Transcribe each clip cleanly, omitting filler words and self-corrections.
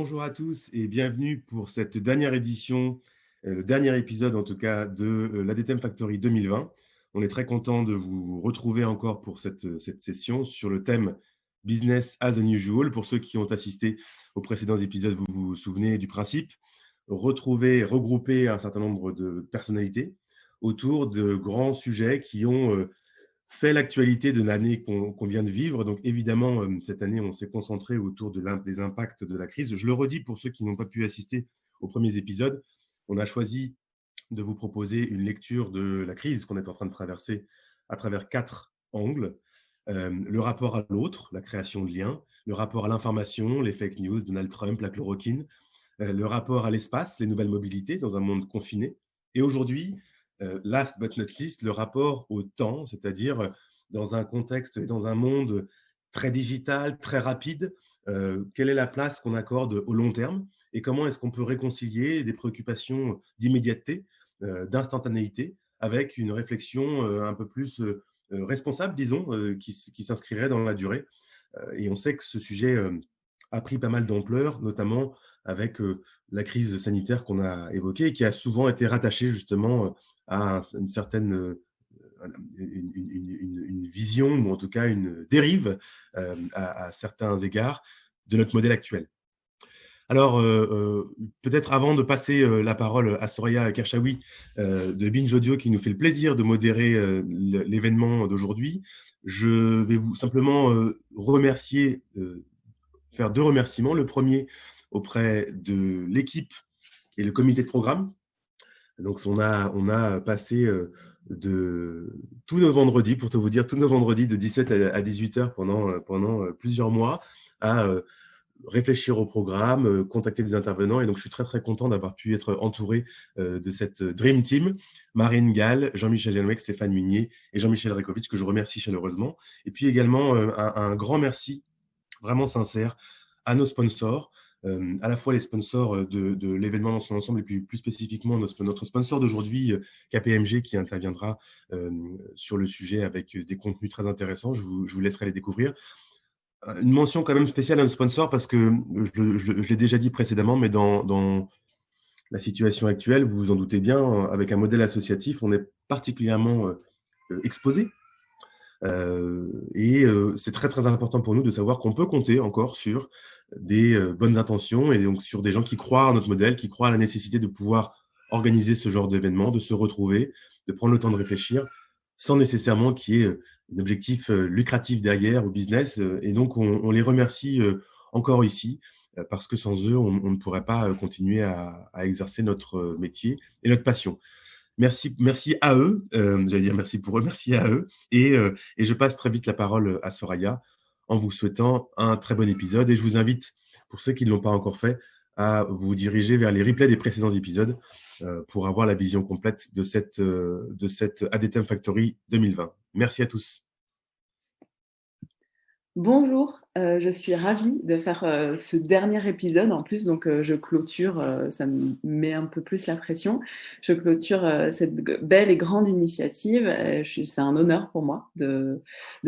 Bonjour à tous et bienvenue pour cette dernière édition, le dernier épisode en tout cas de l'ADTM Factory 2020. On est très content de vous retrouver encore pour cette session sur le thème Business as unusual. Pour ceux qui ont assisté aux précédents épisodes, vous vous souvenez du principe. Retrouver, regrouper un certain nombre de personnalités autour de grands sujets qui ont fait l'actualité de l'année qu'on vient de vivre. Donc évidemment, cette année, on s'est concentré autour des impacts de la crise. Je le redis pour ceux qui n'ont pas pu assister aux premiers épisodes, on a choisi de vous proposer une lecture de la crise qu'on est en train de traverser à travers 4 angles. Le rapport à l'autre, la création de liens, le rapport à l'information, les fake news, Donald Trump, la chloroquine, le rapport à l'espace, les nouvelles mobilités dans un monde confiné. Et aujourd'hui, last but not least, le rapport au temps, c'est-à-dire dans un contexte et dans un monde très digital, très rapide, quelle est la place qu'on accorde au long terme et comment est-ce qu'on peut réconcilier des préoccupations d'immédiateté, d'instantanéité, avec une réflexion un peu plus responsable, disons, qui s'inscrirait dans la durée. Et on sait que ce sujet a pris pas mal d'ampleur, notamment avec la crise sanitaire qu'on a évoquée et qui a souvent été rattachée justement à une certaine une vision, ou en tout cas une dérive à certains égards de notre modèle actuel. Alors, peut-être avant de passer la parole à Soraya Kershawi de Binge Audio, qui nous fait le plaisir de modérer l'événement d'aujourd'hui, je vais vous simplement remercier, faire 2 remerciements. Le premier auprès de l'équipe et le comité de programme. Donc on a passé de tous nos vendredis, pour tout vous dire, tous nos vendredis de 17 à 18 heures pendant plusieurs mois à réfléchir au programme, contacter des intervenants. Et donc je suis très très content d'avoir pu être entouré de cette Dream Team, Marine Gall, Jean-Michel Janouek, Stéphane Munier et Jean-Michel Rekovitch, que je remercie chaleureusement. Et puis également un grand merci vraiment sincère à nos sponsors, à la fois les sponsors de l'événement dans son ensemble et puis plus spécifiquement notre sponsor d'aujourd'hui, KPMG, qui interviendra sur le sujet avec des contenus très intéressants. Je vous laisserai les découvrir. Une mention quand même spéciale à nos sponsors parce que je l'ai déjà dit précédemment, mais dans la situation actuelle, vous vous en doutez bien, avec un modèle associatif, on est particulièrement exposé. C'est très très important pour nous de savoir qu'on peut compter encore sur des bonnes intentions et donc sur des gens qui croient à notre modèle, qui croient à la nécessité de pouvoir organiser ce genre d'événement, de se retrouver, de prendre le temps de réfléchir, sans nécessairement qu'il y ait un objectif lucratif derrière au business. Et donc on les remercie encore ici, parce que sans eux, on ne pourrait pas continuer à exercer notre métier et notre passion. Merci à eux, j'allais dire merci pour eux, merci à eux. Et je passe très vite la parole à Soraya en vous souhaitant un très bon épisode. Et je vous invite, pour ceux qui ne l'ont pas encore fait, à vous diriger vers les replays des précédents épisodes pour avoir la vision complète de cette ADTM Factory 2020. Merci à tous. Bonjour, je suis ravie de faire ce dernier épisode en plus, donc je clôture, ça me met un peu plus la pression, je clôture cette belle et grande initiative, c'est un honneur pour moi de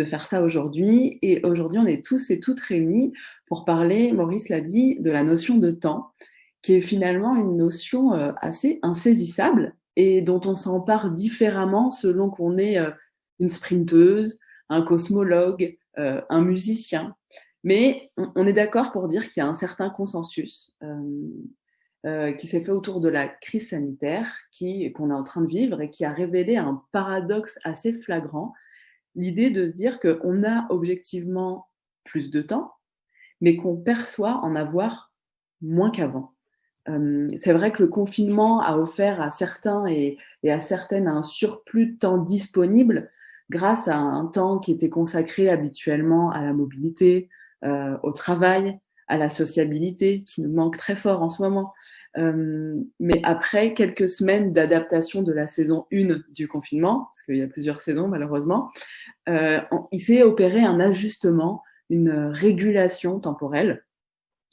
faire ça aujourd'hui. Et aujourd'hui on est tous et toutes réunis pour parler, Maurice l'a dit, de la notion de temps, qui est finalement une notion assez insaisissable et dont on s'empare différemment selon qu'on est une sprinteuse, un cosmologue, un musicien. Mais on est d'accord pour dire qu'il y a un certain consensus qui s'est fait autour de la crise sanitaire qu'on est en train de vivre et qui a révélé un paradoxe assez flagrant, l'idée de se dire qu'on a objectivement plus de temps, mais qu'on perçoit en avoir moins qu'avant. C'est vrai que le confinement a offert à certains et à certaines un surplus de temps disponible grâce à un temps qui était consacré habituellement à la mobilité, au travail, à la sociabilité, qui nous manque très fort en ce moment. Mais après quelques semaines d'adaptation de la saison 1 du confinement, parce qu'il y a plusieurs saisons malheureusement, il s'est opéré un ajustement, une régulation temporelle.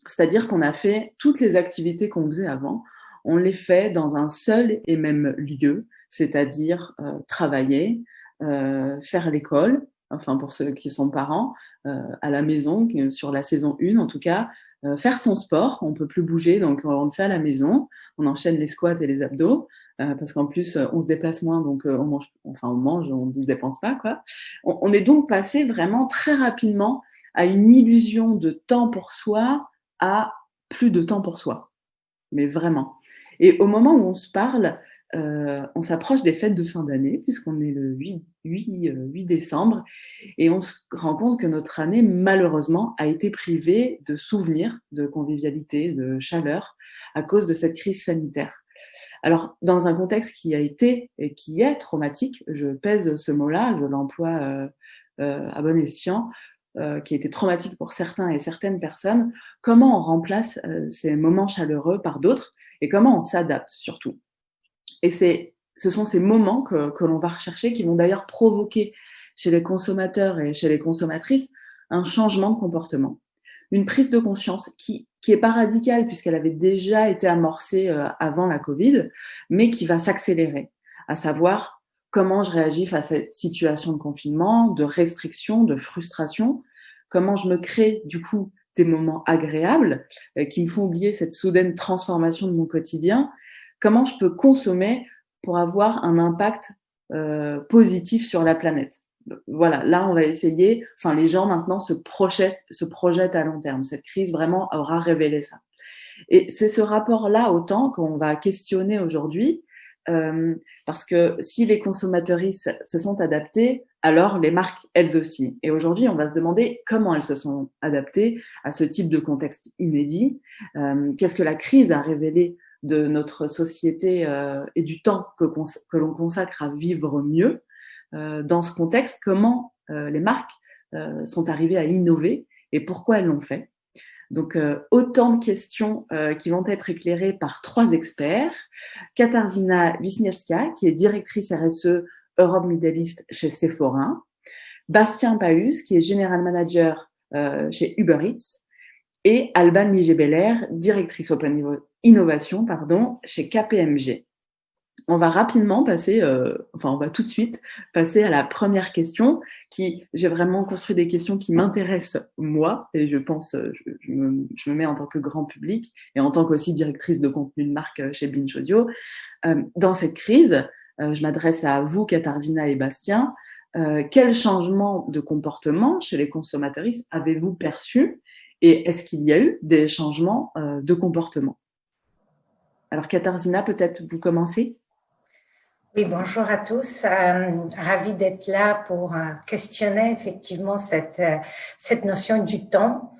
C'est-à-dire qu'on a fait toutes les activités qu'on faisait avant, on les fait dans un seul et même lieu, c'est-à-dire travailler, faire l'école, enfin pour ceux qui sont parents, à la maison, sur la saison 1 en tout cas, faire son sport. On peut plus bouger, donc on le fait à la maison. On enchaîne les squats et les abdos parce qu'en plus on se déplace moins, donc on mange, on ne se dépense pas, quoi. On est donc passé vraiment très rapidement à une illusion de temps pour soi à plus de temps pour soi, mais vraiment. Et au moment où on se parle, on s'approche des fêtes de fin d'année, puisqu'on est le 8 décembre, et on se rend compte que notre année, malheureusement, a été privée de souvenirs, de convivialité, de chaleur, à cause de cette crise sanitaire. Alors, dans un contexte qui a été et qui est traumatique, je pèse ce mot-là, je l'emploie à bon escient, qui a été traumatique pour certains et certaines personnes, comment on remplace ces moments chaleureux par d'autres et comment on s'adapte surtout. Et ce sont ces moments que l'on va rechercher qui vont d'ailleurs provoquer chez les consommateurs et chez les consommatrices un changement de comportement. Une prise de conscience qui est pas radicale puisqu'elle avait déjà été amorcée avant la Covid, mais qui va s'accélérer, à savoir comment je réagis face à cette situation de confinement, de restriction, de frustration, comment je me crée du coup des moments agréables qui me font oublier cette soudaine transformation de mon quotidien, comment je peux consommer pour avoir un impact positif sur la planète. Voilà, là on va essayer, les gens maintenant se projettent à long terme. Cette crise vraiment aura révélé ça. Et c'est ce rapport-là au temps qu'on va questionner aujourd'hui, parce que si les consommateuristes se sont adaptés, alors les marques elles aussi. Et aujourd'hui, on va se demander comment elles se sont adaptées à ce type de contexte inédit. Qu'est-ce que la crise a révélé de notre société et du temps que l'on consacre à vivre mieux. Dans ce contexte, comment les marques sont arrivées à innover et pourquoi elles l'ont fait. Donc, autant de questions qui vont être éclairées par 3 experts. Katarzyna Wisniewska, qui est directrice RSE Europe Middle East chez Sephora. Bastien Paus, qui est General Manager chez Uber Eats. Et Alban Liger-Beller, directrice Open Innovation chez KPMG. On va rapidement passer, on va tout de suite passer à la première question j'ai vraiment construit des questions qui m'intéressent moi et je pense, je me mets en tant que grand public et en tant qu'aussi directrice de contenu de marque chez Binge Audio. Dans cette crise, je m'adresse à vous, Katarzyna et Bastien. Quel changement de comportement chez les consommateurs avez-vous perçu et est-ce qu'il y a eu des changements de comportement? Alors Katarzyna, peut-être vous commencez? Oui, bonjour à tous. Ravie d'être là pour questionner effectivement cette notion du temps.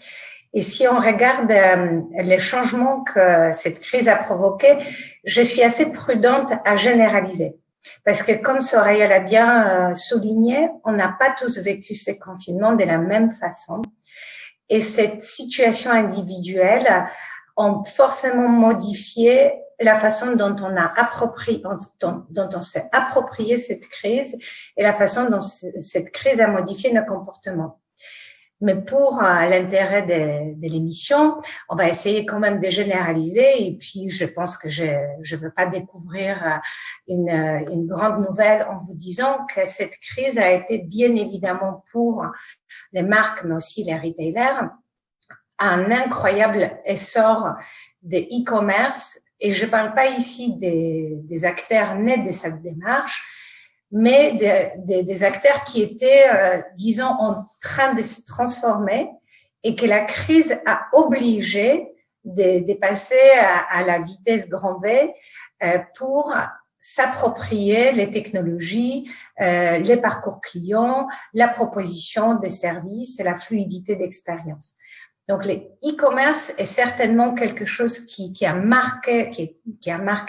Et si on regarde les changements que cette crise a provoqués, je suis assez prudente à généraliser. Parce que comme Soraya l'a bien souligné, on n'a pas tous vécu ces confinements de la même façon. Et cette situation individuelle ont forcément modifié la façon dont on s'est approprié cette crise et la façon dont cette crise a modifié nos comportements. Mais pour l'intérêt de l'émission, on va essayer quand même de généraliser et puis je pense que je veux pas découvrir une grande nouvelle en vous disant que cette crise a été bien évidemment pour les marques mais aussi les retailers un incroyable essor de e-commerce. Et je parle pas ici des acteurs nés de cette démarche, mais des acteurs qui étaient, disons, en train de se transformer et que la crise a obligé de passer à la vitesse grand V pour s'approprier les technologies, les parcours clients, la proposition des services et la fluidité d'expérience. Donc, les e-commerce est certainement quelque chose qui a marqué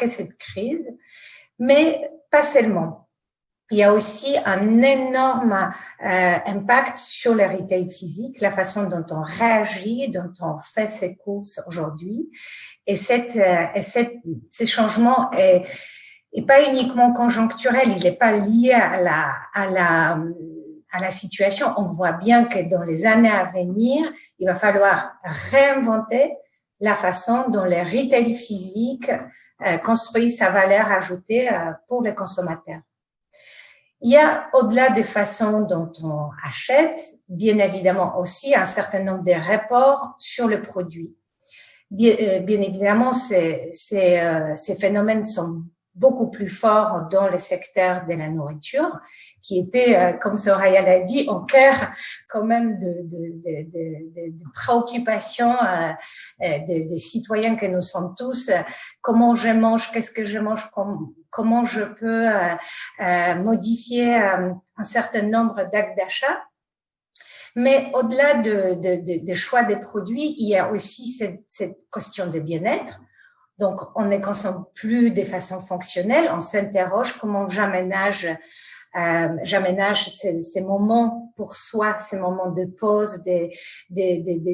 cette crise, mais pas seulement. Il y a aussi un énorme impact sur le retail physique, la façon dont on réagit, dont on fait ses courses aujourd'hui. Et ces changements est pas uniquement conjoncturel, il n'est pas lié à la situation. On voit bien que dans les années à venir, il va falloir réinventer la façon dont le retail physique construit sa valeur ajoutée pour les consommateurs. Il y a, au-delà des façons dont on achète, bien évidemment aussi un certain nombre de rapports sur le produit. Bien évidemment, ces phénomènes sont beaucoup plus forts dans le secteur de la nourriture, qui était, comme Soraya l'a dit, au cœur quand même de préoccupations des citoyens que nous sommes tous. Comment je mange, qu'est-ce que je mange, comment je peux modifier un certain nombre d'actes d'achat. Mais au-delà de choix des produits, il y a aussi cette question de bien-être. Donc, on ne consomme plus de façon fonctionnelle. On s'interroge comment j'aménage ces moments pour soi, ces moments de pause, des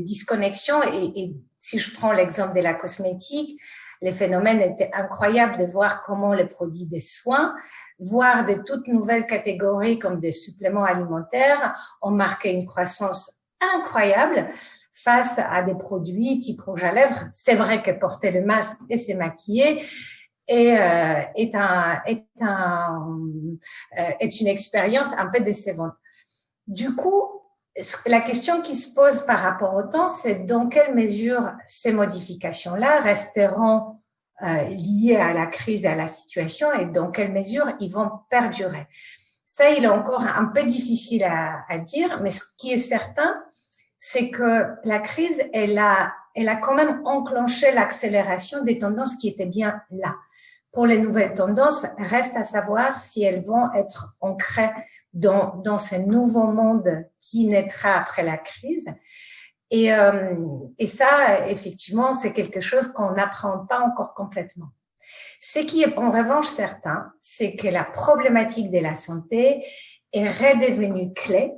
disconnexions. Et si je prends l'exemple de la cosmétique, les phénomènes étaient incroyables de voir comment les produits des soins, voire de toutes nouvelles catégories comme des suppléments alimentaires, ont marqué une croissance incroyable face à des produits type rouge à lèvres. C'est vrai que porter le masque et se maquiller est une expérience un peu décevante. Du coup, la question qui se pose par rapport au temps, c'est dans quelle mesure ces modifications-là resteront liées à la crise et à la situation et dans quelle mesure ils vont perdurer. Ça, il est encore un peu difficile à dire, mais ce qui est certain, c'est que la crise, elle a quand même enclenché l'accélération des tendances qui étaient bien là. Pour les nouvelles tendances, reste à savoir si elles vont être ancrées dans ce nouveau monde qui naîtra après la crise. Et ça, effectivement, c'est quelque chose qu'on n'apprend pas encore complètement. Ce qui est en revanche certain, c'est que la problématique de la santé est redevenue clé.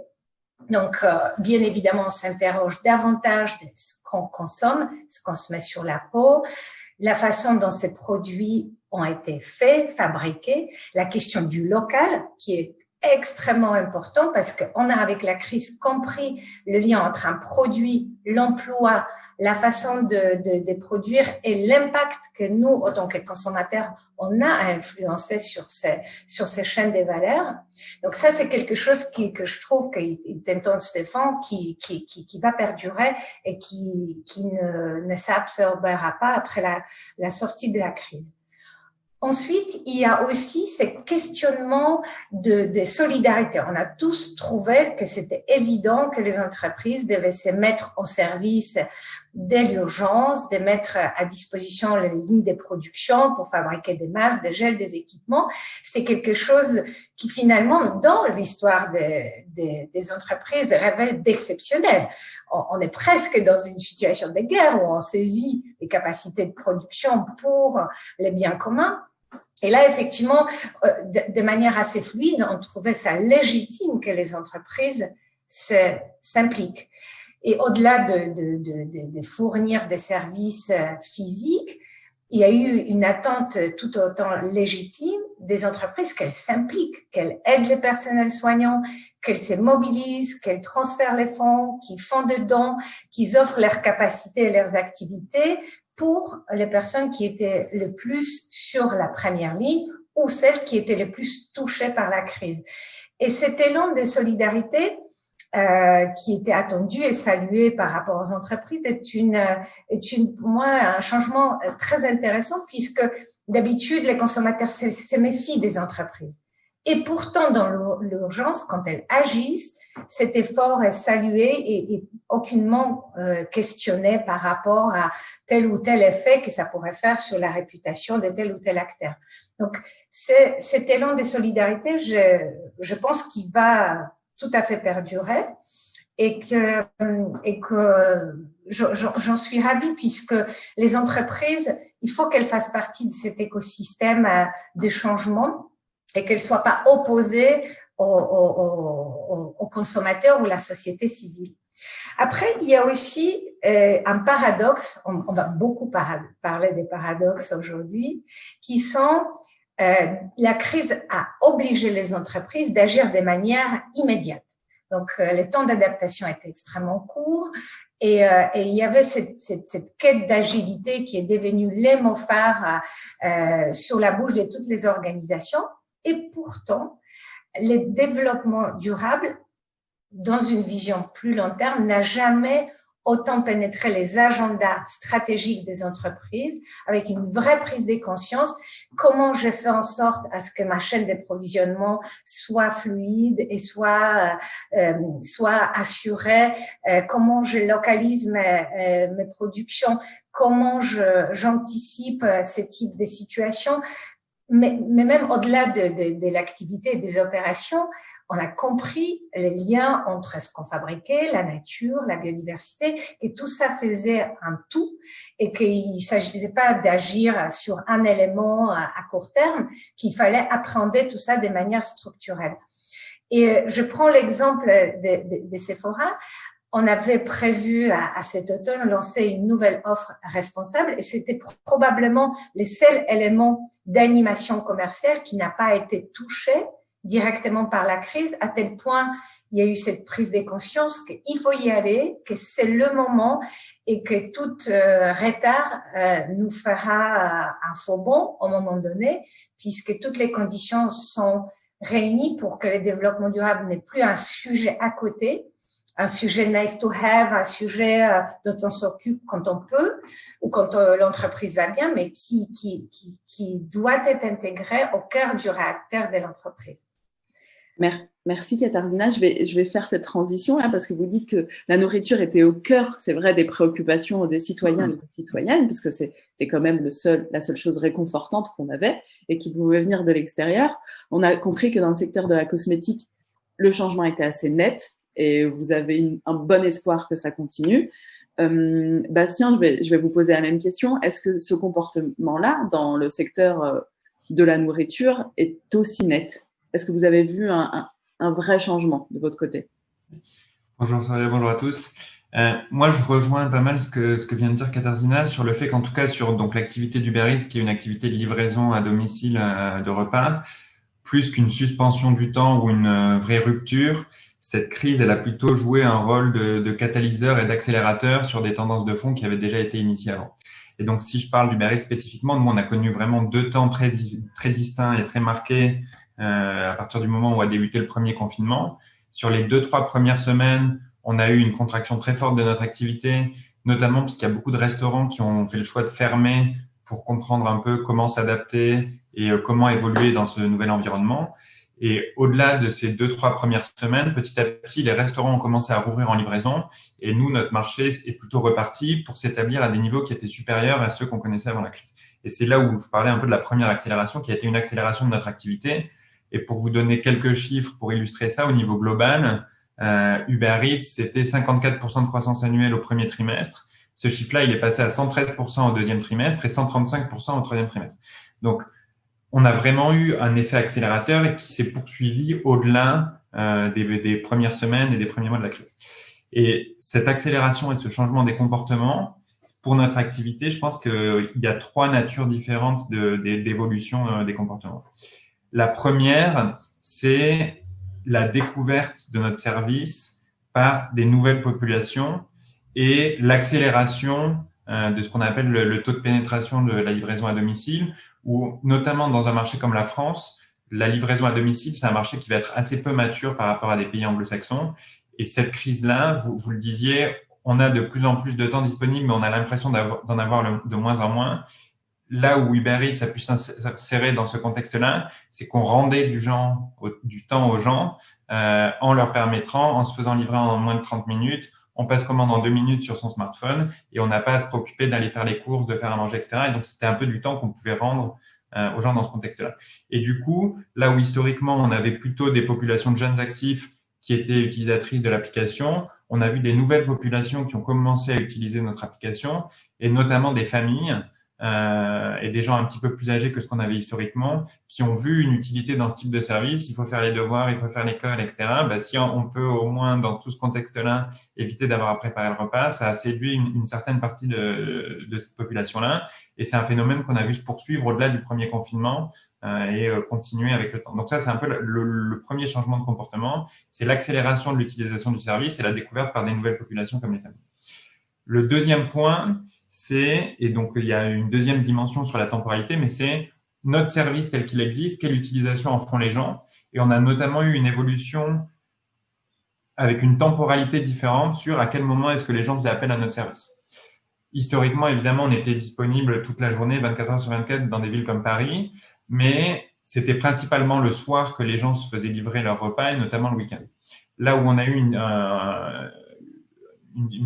Donc, bien évidemment, on s'interroge davantage de ce qu'on consomme, ce qu'on se met sur la peau, la façon dont ces produits ont été faits, fabriqués, la question du local qui est extrêmement important parce qu'on a avec la crise compris le lien entre un produit, l'emploi, la façon de produire et l'impact que nous, en tant que consommateurs, on a à influencer sur ces chaînes de valeurs. Donc ça, c'est quelque chose que je trouve qu'il t'entend Stéphane, qui va perdurer et qui ne s'absorbera pas après la sortie de la crise. Ensuite, il y a aussi ces questionnements de solidarité. On a tous trouvé que c'était évident que les entreprises devaient se mettre au service de l'urgence, de mettre à disposition les lignes de production pour fabriquer des masques, des gels, des équipements. C'est quelque chose qui finalement, dans l'histoire des entreprises, révèle d'exceptionnel. On est presque dans une situation de guerre où on saisit les capacités de production pour les biens communs. Et là, effectivement, de manière assez fluide, on trouvait ça légitime que les entreprises s'impliquent. Et au-delà de fournir des services physiques, il y a eu une attente tout autant légitime des entreprises qu'elles s'impliquent, qu'elles aident les personnels soignants, qu'elles se mobilisent, qu'elles transfèrent les fonds, qu'ils font des dons, qu'ils offrent leurs capacités et leurs activités pour les personnes qui étaient le plus sur la première ligne ou celles qui étaient les plus touchées par la crise. Et cet élan de solidarité qui était attendu et salué par rapport aux entreprises est pour moi un changement très intéressant puisque d'habitude les consommateurs se méfient des entreprises. Et pourtant, dans l'urgence, quand elles agissent, cet effort est salué et aucunement questionné par rapport à tel ou tel effet que ça pourrait faire sur la réputation de tel ou tel acteur. Donc, cet élan de solidarité, je pense qu'il va tout à fait perdurer et que j'en suis ravie puisque les entreprises, il faut qu'elles fassent partie de cet écosystème de changement et qu'elles ne soient pas opposées aux consommateurs ou à la société civile. Après, il y a aussi un paradoxe, on va beaucoup parler des paradoxes aujourd'hui, qui sont la crise a obligé les entreprises d'agir de manière immédiate. Donc, les temps d'adaptation étaient extrêmement courts et il y avait cette quête d'agilité qui est devenue les mots phares sur la bouche de toutes les organisations. Et pourtant, le développement durable, dans une vision plus long terme, n'a jamais autant pénétrer les agendas stratégiques des entreprises avec une vraie prise de conscience. Comment je fais en sorte à ce que ma chaîne d'approvisionnement soit fluide et soit assurée, comment je localise mes productions, comment j'anticipe ces types de situations. Mais même au-delà de l'activité et des opérations, on a compris les liens entre ce qu'on fabriquait, la nature, la biodiversité, que tout ça faisait un tout et qu'il ne s'agissait pas d'agir sur un élément à court terme, qu'il fallait appréhender tout ça de manière structurelle. Et je prends l'exemple de Sephora. On avait prévu à cet automne lancer une nouvelle offre responsable et c'était probablement le seul élément d'animation commerciale qui n'a pas été touché directement par la crise, à tel point il y a eu cette prise de conscience qu'il faut y aller, que c'est le moment et que tout retard nous fera un faux bond au moment donné, puisque toutes les conditions sont réunies pour que le développement durable n'est plus un sujet à côté, un sujet nice to have, un sujet dont on s'occupe quand on peut ou quand l'entreprise va bien, mais qui doit être intégré au cœur du réacteur de l'entreprise. Merci Katarzyna. Je vais faire cette transition là parce que vous dites que la nourriture était au cœur, c'est vrai, des préoccupations des citoyens et des citoyennes, parce que c'était quand même la seule chose réconfortante qu'on avait et qui pouvait venir de l'extérieur. On a compris que dans le secteur de la cosmétique, le changement était assez net et vous avez un bon espoir que ça continue. Bastien, je vais vous poser la même question. Est-ce que ce comportement-là, dans le secteur de la nourriture, est aussi net ? Est-ce que vous avez vu un vrai changement de votre côté ? Bonjour Soria, bonjour à tous. Moi, je rejoins pas mal ce que vient de dire Katarzyna sur le fait qu'en tout cas sur donc l'activité d'Uber Eats, qui est une activité de livraison à domicile de repas, plus qu'une suspension du temps ou une vraie rupture, cette crise, elle a plutôt joué un rôle de catalyseur et d'accélérateur sur des tendances de fond qui avaient déjà été initiées avant. Et donc, si je parle d'Uber Eats spécifiquement, nous, on a connu vraiment 2 temps très distincts et très marqués à partir du moment où a débuté le premier confinement. Sur les 2-3 premières semaines, on a eu une contraction très forte de notre activité, notamment parce qu'il y a beaucoup de restaurants qui ont fait le choix de fermer pour comprendre un peu comment s'adapter et comment évoluer dans ce nouvel environnement. Et au-delà de ces 2-3 premières semaines, petit à petit, les restaurants ont commencé à rouvrir en livraison et nous, notre marché est plutôt reparti pour s'établir à des niveaux qui étaient supérieurs à ceux qu'on connaissait avant la crise. Et c'est là où je parlais un peu de la première accélération qui a été une accélération de notre activité. Et pour vous donner quelques chiffres pour illustrer ça, au niveau global, Uber Eats, c'était 54% de croissance annuelle au premier trimestre. Ce chiffre-là, il est passé à 113% au deuxième trimestre et 135% au troisième trimestre. Donc, on a vraiment eu un effet accélérateur et qui s'est poursuivi au-delà des premières semaines et des premiers mois de la crise. Et cette accélération et ce changement des comportements, pour notre activité, je pense qu'il y a 3 natures différentes d'évolution des comportements. La première, c'est la découverte de notre service par des nouvelles populations et l'accélération de ce qu'on appelle le taux de pénétration de la livraison à domicile, où notamment dans un marché comme la France, la livraison à domicile, c'est un marché qui va être assez peu mature par rapport à des pays anglo-saxons. Et cette crise-là, vous le disiez, on a de plus en plus de temps disponible, mais on a l'impression d'en avoir de moins en moins. Là où Uber Eats a pu s'insérer dans ce contexte-là, c'est qu'on rendait du temps aux gens en leur permettant, en se faisant livrer en moins de 30 minutes, on passe commande en 2 minutes sur son smartphone et on n'a pas à se préoccuper d'aller faire les courses, de faire à manger, etc. Et donc, c'était un peu du temps qu'on pouvait rendre aux gens dans ce contexte-là. Et du coup, là où historiquement, on avait plutôt des populations de jeunes actifs qui étaient utilisatrices de l'application, on a vu des nouvelles populations qui ont commencé à utiliser notre application et notamment des familles et des gens un petit peu plus âgés que ce qu'on avait historiquement, qui ont vu une utilité dans ce type de service. Il faut faire les devoirs, il faut faire l'école, etc. Si on peut au moins, dans tout ce contexte-là, éviter d'avoir à préparer le repas, ça a séduit une certaine partie de cette population-là. Et c'est un phénomène qu'on a vu se poursuivre au-delà du premier confinement et continuer avec le temps. Donc ça, c'est un peu le premier changement de comportement. C'est l'accélération de l'utilisation du service et la découverte par des nouvelles populations comme les familles. Le deuxième point, et donc il y a une deuxième dimension sur la temporalité, mais c'est notre service tel qu'il existe, quelle utilisation en font les gens. Et on a notamment eu une évolution avec une temporalité différente sur à quel moment est-ce que les gens faisaient appel à notre service. Historiquement, évidemment, on était disponible toute la journée, 24 heures sur 24, dans des villes comme Paris, mais c'était principalement le soir que les gens se faisaient livrer leurs repas, et notamment le week-end. Là où on a eu une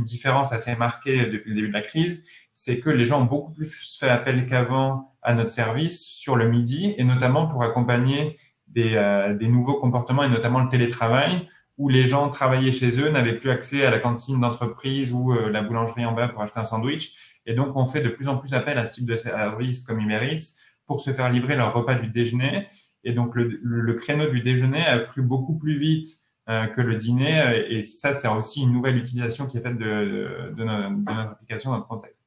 différence assez marquée depuis le début de la crise, c'est que les gens ont beaucoup plus fait appel qu'avant à notre service sur le midi, et notamment pour accompagner des nouveaux comportements, et notamment le télétravail, où les gens travaillaient chez eux, n'avaient plus accès à la cantine d'entreprise ou la boulangerie en bas pour acheter un sandwich. Et donc, on fait de plus en plus appel à ce type de service comme Uber Eats pour se faire livrer leur repas du déjeuner. Et donc, le créneau du déjeuner a cru beaucoup plus vite que le dîner. Et ça, c'est aussi une nouvelle utilisation qui est faite de notre application dans le contexte.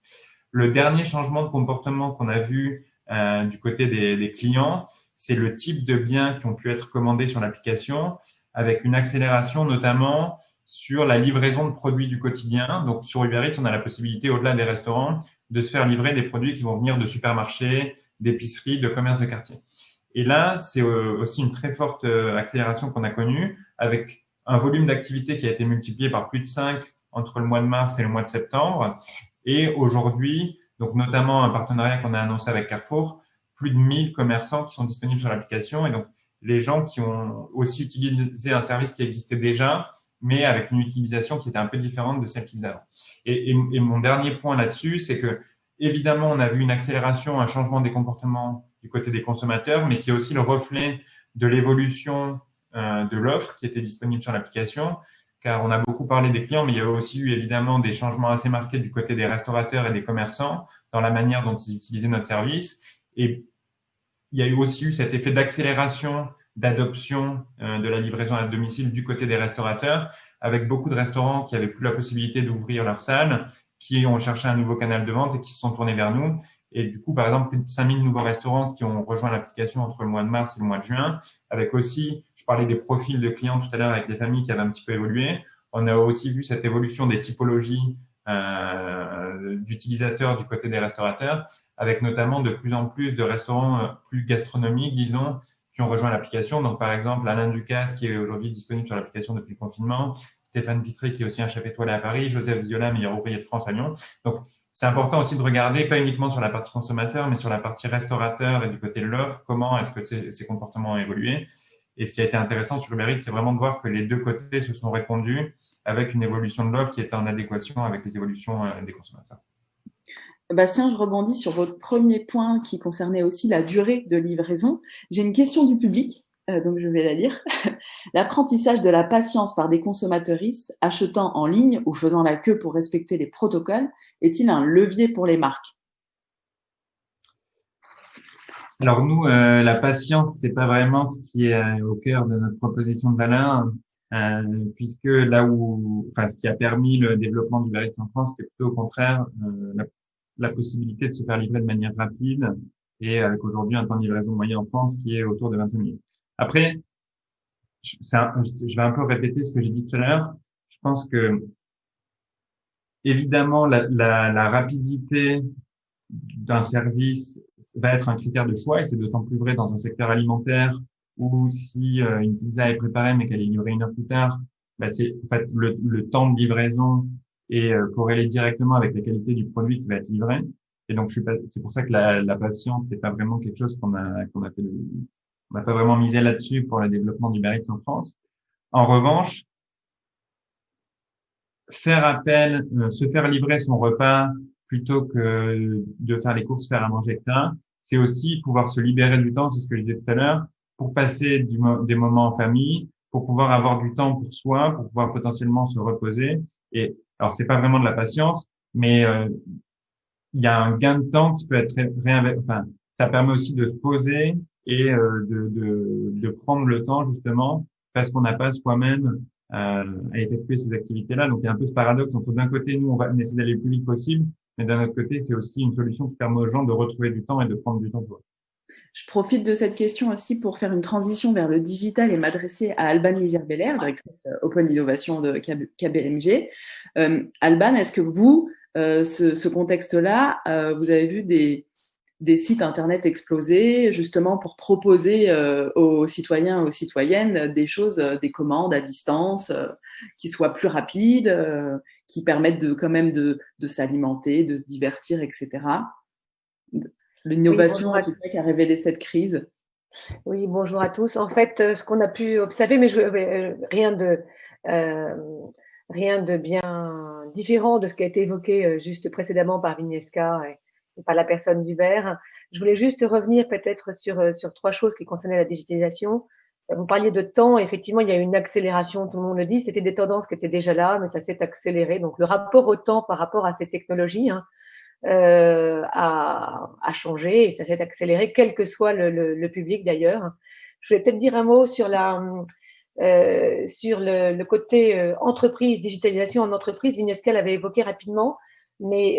Le dernier changement de comportement qu'on a vu du côté des clients, c'est le type de biens qui ont pu être commandés sur l'application, avec une accélération notamment sur la livraison de produits du quotidien. Donc, sur Uber Eats, on a la possibilité, au-delà des restaurants, de se faire livrer des produits qui vont venir de supermarchés, d'épiceries, de commerces de quartier. Et là, c'est aussi une très forte accélération qu'on a connue, avec un volume d'activité qui a été multiplié par plus de 5 entre le mois de mars et le mois de septembre. Et aujourd'hui, donc notamment un partenariat qu'on a annoncé avec Carrefour, plus de 1000 commerçants qui sont disponibles sur l'application. Et donc, les gens qui ont aussi utilisé un service qui existait déjà, mais avec une utilisation qui était un peu différente de celle qu'ils avaient. Et mon dernier point là-dessus, c'est que évidemment, on a vu une accélération, un changement des comportements du côté des consommateurs, mais qui est aussi le reflet de l'évolution de l'offre qui était disponible sur l'application, car on a beaucoup parlé des clients, mais il y a aussi eu évidemment des changements assez marqués du côté des restaurateurs et des commerçants dans la manière dont ils utilisaient notre service. Et il y a eu aussi cet effet d'accélération, d'adoption de la livraison à domicile du côté des restaurateurs, avec beaucoup de restaurants qui n'avaient plus la possibilité d'ouvrir leur salle, qui ont cherché un nouveau canal de vente et qui se sont tournés vers nous. Et du coup, par exemple, plus de 5000 nouveaux restaurants qui ont rejoint l'application entre le mois de mars et le mois de juin, avec aussi, je parlais des profils de clients tout à l'heure avec des familles qui avaient un petit peu évolué. On a aussi vu cette évolution des typologies d'utilisateurs du côté des restaurateurs, avec notamment de plus en plus de restaurants plus gastronomiques, disons, qui ont rejoint l'application. Donc, par exemple, Alain Ducasse, qui est aujourd'hui disponible sur l'application depuis le confinement, Stéphane Pitré, qui est aussi un chef étoilé à Paris, Joseph Viola, meilleur ouvrier de France à Lyon. Donc, c'est important aussi de regarder, pas uniquement sur la partie consommateur, mais sur la partie restaurateur et du côté de l'offre, comment est-ce que ces comportements ont évolué. Et ce qui a été intéressant sur Uber Eats, c'est vraiment de voir que les deux côtés se sont répondus avec une évolution de l'offre qui était en adéquation avec les évolutions des consommateurs. Bastien, je rebondis sur votre premier point qui concernait aussi la durée de livraison. J'ai une question du public, donc je vais la lire. L'apprentissage de la patience par des consommatrices achetant en ligne ou faisant la queue pour respecter les protocoles est-il un levier pour les marques? Alors nous, la patience, c'est pas vraiment ce qui est au cœur de notre proposition de valeur, puisque là où, enfin, ce qui a permis le développement du Uber Eats en France, c'était plutôt au contraire la possibilité de se faire livrer de manière rapide et avec aujourd'hui un temps de livraison moyen en France qui est autour de 25 minutes. Après, je vais un peu répéter ce que j'ai dit tout à l'heure. Je pense que évidemment la rapidité d'un service va être un critère de choix et c'est d'autant plus vrai dans un secteur alimentaire où si une pizza est préparée mais qu'elle est livrée 1 heure plus tard, bah c'est en fait le temps de livraison est corrélé directement avec la qualité du produit qui va être livré. Et donc c'est pour ça que la patience c'est pas vraiment quelque chose qu'on a fait. On n'a pas vraiment misé là-dessus pour le développement du Uber Eats en France. En revanche, se faire livrer son repas plutôt que de faire les courses, faire à manger, etc. C'est aussi pouvoir se libérer du temps, c'est ce que je disais tout à l'heure, pour passer des moments en famille, pour pouvoir avoir du temps pour soi, pour pouvoir potentiellement se reposer. Et alors, c'est pas vraiment de la patience, mais il y a un gain de temps qui peut être enfin, ça permet aussi de se poser et de prendre le temps justement parce qu'on n'a pas soi-même à effectuer ces activités-là. Donc, il y a un peu ce paradoxe entre d'un côté, nous, on essaie d'aller le plus vite possible, mais d'un autre côté, c'est aussi une solution qui permet aux gens de retrouver du temps et de prendre du temps pour eux. Je profite de cette question aussi pour faire une transition vers le digital et m'adresser à Alban Livière-Beller, directrice Open Innovation de KPMG. Alban, est-ce que vous, ce contexte-là, vous avez vu des sites internet exploser justement pour proposer aux citoyens, aux citoyennes des choses, des commandes à distance qui soient plus rapides, qui permettent quand même de s'alimenter, de se divertir, etc. L'innovation, en tout cas, qui a révélé cette crise. Oui, bonjour à tous. En fait, ce qu'on a pu observer, mais rien de bien différent de ce qui a été évoqué juste précédemment par Vignesca et par la personne d'Hubert. Je voulais juste revenir peut-être sur 3 choses qui concernaient la digitalisation. Vous parliez de temps, effectivement, il y a eu une accélération, tout le monde le dit, c'était des tendances qui étaient déjà là, mais ça s'est accéléré. Donc, le rapport au temps par rapport à ces technologies a changé et ça s'est accéléré, quel que soit le public d'ailleurs. Je voulais peut-être dire un mot sur le côté entreprise, digitalisation en entreprise. Vignesca l'avait évoqué rapidement, mais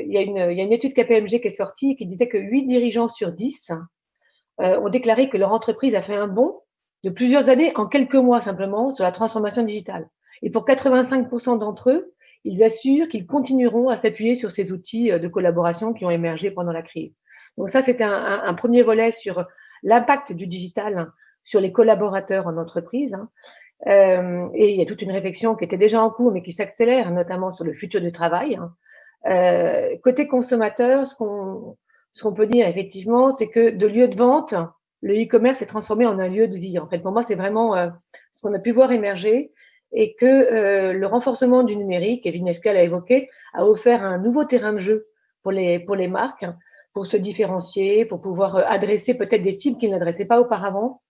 il y a une étude KPMG qui est sortie qui disait que 8 dirigeants sur 10 ont déclaré que leur entreprise a fait un bond de plusieurs années en quelques mois simplement sur la transformation digitale. Et pour 85% d'entre eux, ils assurent qu'ils continueront à s'appuyer sur ces outils de collaboration qui ont émergé pendant la crise. Donc ça, c'était un premier volet sur l'impact du digital sur les collaborateurs en entreprise. Et il y a toute une réflexion qui était déjà en cours, mais qui s'accélère, notamment sur le futur du travail. Côté consommateur, ce qu'on peut dire effectivement, c'est que de lieu de vente, le e-commerce est transformé en un lieu de vie. En fait, pour moi, c'est vraiment ce qu'on a pu voir émerger et que le renforcement du numérique, et Vignesca l'a évoqué, a offert un nouveau terrain de jeu pour les marques, pour se différencier, pour pouvoir adresser peut-être des cibles qu'ils n'adressaient pas auparavant.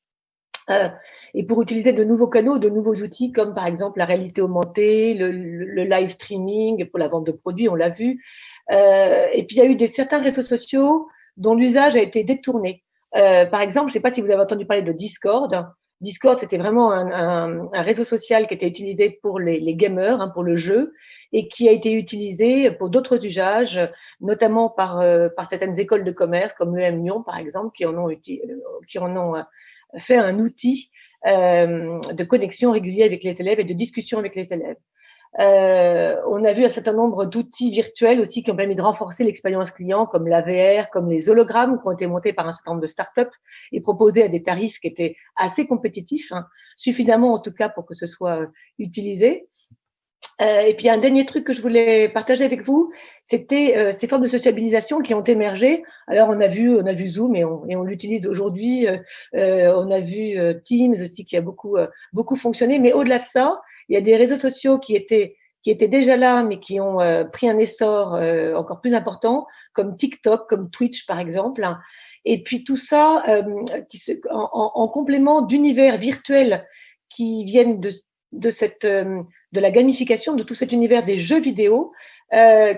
Et pour utiliser de nouveaux canaux, de nouveaux outils comme par exemple la réalité augmentée, le live streaming pour la vente de produits, on l'a vu. Et puis il y a eu certains réseaux sociaux dont l'usage a été détourné. Par exemple, je ne sais pas si vous avez entendu parler de Discord. Discord, c'était vraiment un réseau social qui était utilisé pour les gamers, pour le jeu, et qui a été utilisé pour d'autres usages, notamment par certaines écoles de commerce comme EM Lyon, par exemple, qui en ont fait un outil de connexion régulier avec les élèves et de discussion avec les élèves. On a vu un certain nombre d'outils virtuels aussi qui ont permis de renforcer l'expérience client, comme la VR, comme les hologrammes qui ont été montés par un certain nombre de startups et proposés à des tarifs qui étaient assez compétitifs, suffisamment en tout cas pour que ce soit utilisé. Et puis un dernier truc que je voulais partager avec vous, c'était ces formes de sociabilisation qui ont émergé. Alors on a vu Zoom et on l'utilise aujourd'hui. On a vu Teams aussi qui a beaucoup fonctionné. Mais au-delà de ça, il y a des réseaux sociaux qui étaient déjà là, mais qui ont pris un essor encore plus important, comme TikTok, comme Twitch par exemple. Et puis tout ça en complément d'univers virtuels qui viennent de la gamification, de tout cet univers des jeux vidéo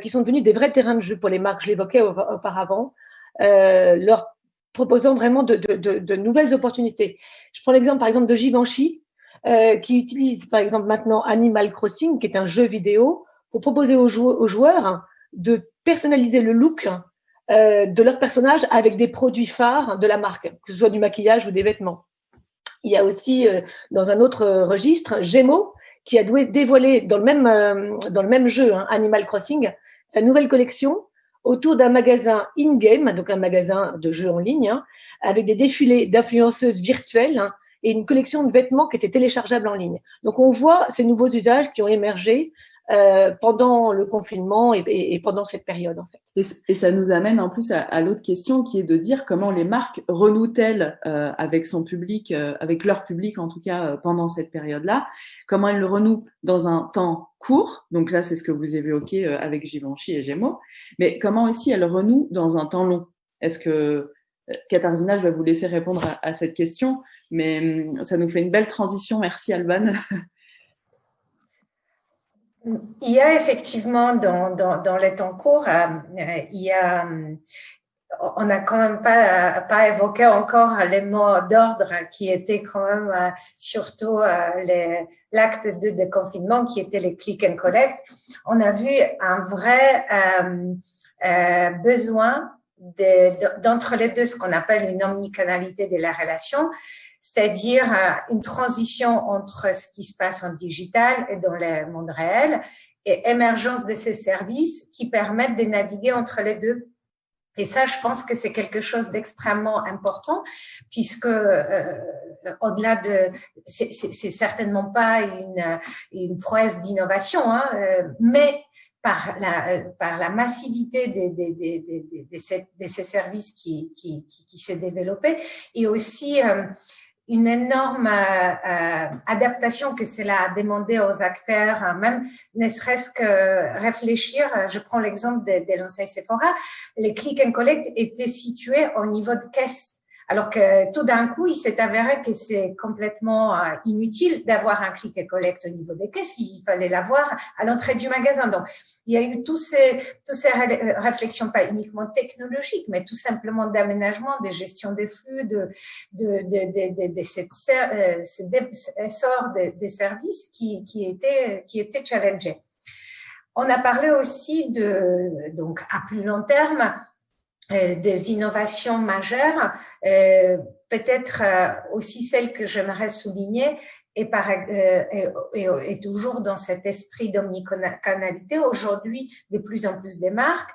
qui sont devenus des vrais terrains de jeu pour les marques, je l'évoquais auparavant, leur proposant vraiment de nouvelles opportunités. Je prends l'exemple par exemple de Givenchy qui utilise par exemple maintenant Animal Crossing, qui est un jeu vidéo, pour proposer aux joueurs de personnaliser le look de leur personnage avec des produits phares de la marque, que ce soit du maquillage ou des vêtements. Il y a aussi, dans un autre registre, Gémeaux, qui a dévoilé dans le même jeu, Animal Crossing, sa nouvelle collection autour d'un magasin in-game, donc un magasin de jeux en ligne, avec des défilés d'influenceuses virtuelles et une collection de vêtements qui étaient téléchargeables en ligne. Donc, on voit ces nouveaux usages qui ont émergé pendant le confinement et pendant cette période, en fait. Et ça nous amène en plus à l'autre question qui est de dire comment les marques renouent-elles avec son public, avec leur public en tout cas pendant cette période-là, comment elles le renouent dans un temps court, donc là c'est ce que vous évoquez avec Givenchy et Gémeaux, mais comment aussi elles renouent dans un temps long. Est-ce que, Katarzyna, je vais vous laisser répondre à cette question, mais ça nous fait une belle transition, merci Alban. Il y a effectivement dans les temps courts, on n'a quand même pas évoqué encore les mots d'ordre qui étaient quand même surtout l'acte de déconfinement qui était les click and collect. On a vu un vrai besoin d'entre les deux, ce qu'on appelle une omnicanalité de la relation, c'est-à-dire une transition entre ce qui se passe en digital et dans le monde réel et émergence de ces services qui permettent de naviguer entre les deux. Et ça, je pense que c'est quelque chose d'extrêmement important puisque au-delà de, c'est certainement pas une prouesse d'innovation, hein, mais par la massivité de ces services qui s'est développée, et aussi une énorme adaptation que cela a demandé aux acteurs, même ne serait-ce que réfléchir. Je prends l'exemple de l'enseigne Sephora. Les click and collect étaient situés au niveau de caisse. Alors que tout d'un coup, il s'est avéré que c'est complètement inutile d'avoir un click and collect au niveau des caisses. Il fallait l'avoir à l'entrée du magasin. Donc, il y a eu tous ces réflexions, pas uniquement technologiques, mais tout simplement d'aménagement, de gestion des flux, cet essor des services qui était challengé. On a parlé aussi donc à plus long terme, des innovations majeures, peut-être aussi celle que j'aimerais souligner et toujours dans cet esprit d'omnicanalité. Aujourd'hui, de plus en plus des marques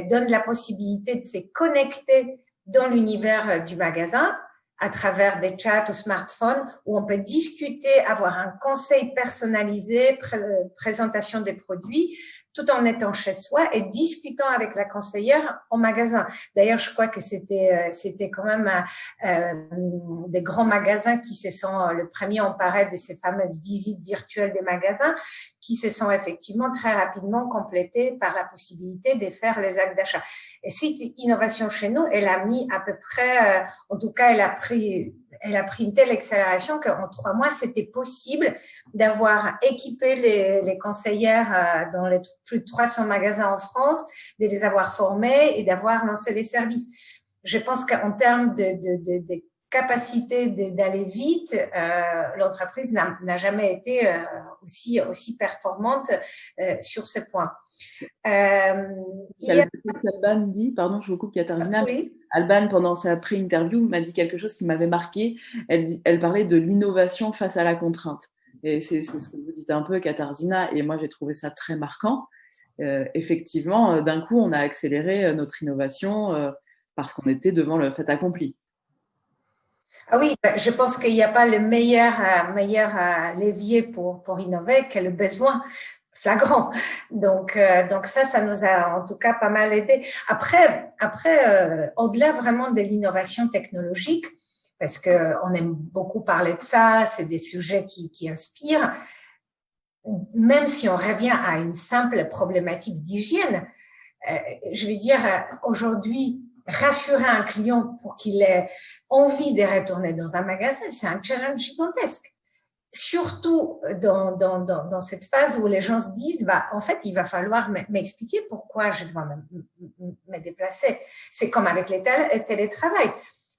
donnent la possibilité de se connecter dans l'univers du magasin à travers des chats ou smartphones où on peut discuter, avoir un conseil personnalisé, présentation des produits, tout en étant chez soi et discutant avec la conseillère au magasin. D'ailleurs, je crois que c'était quand même des grands magasins qui se sont le premier emparés de ces fameuses visites virtuelles des magasins, qui se sont effectivement très rapidement complétées par la possibilité de faire les actes d'achat. Et cette innovation chez nous, elle a mis à peu près, en tout cas, elle a pris une telle accélération qu'en 3 mois, c'était possible d'avoir équipé les conseillères dans les plus de 300 magasins en France, de les avoir formées et d'avoir lancé les services. Je pense qu'en termes de capacité d'aller vite, l'entreprise n'a jamais été aussi performante sur ce point. Alban dit, pardon, je vous coupe, Katarzyna. Oui. Alban, pendant sa pré-interview, m'a dit quelque chose qui m'avait marqué. Elle parlait de l'innovation face à la contrainte. Et c'est ce que vous dites un peu, Katarzyna, et moi j'ai trouvé ça très marquant. Effectivement, d'un coup, on a accéléré notre innovation parce qu'on était devant le fait accompli. Ah oui, je pense qu'il n'y a pas le meilleur levier pour innover que le besoin flagrant. Donc ça nous a en tout cas pas mal aidé. Après, au-delà vraiment de l'innovation technologique, parce que on aime beaucoup parler de ça, c'est des sujets qui inspirent. Même si on revient à une simple problématique d'hygiène, je veux dire aujourd'hui, rassurer un client pour qu'il ait envie de retourner dans un magasin, c'est un challenge gigantesque. Surtout dans cette phase où les gens se disent, en fait, il va falloir m'expliquer pourquoi je dois me déplacer. C'est comme avec les télétravail.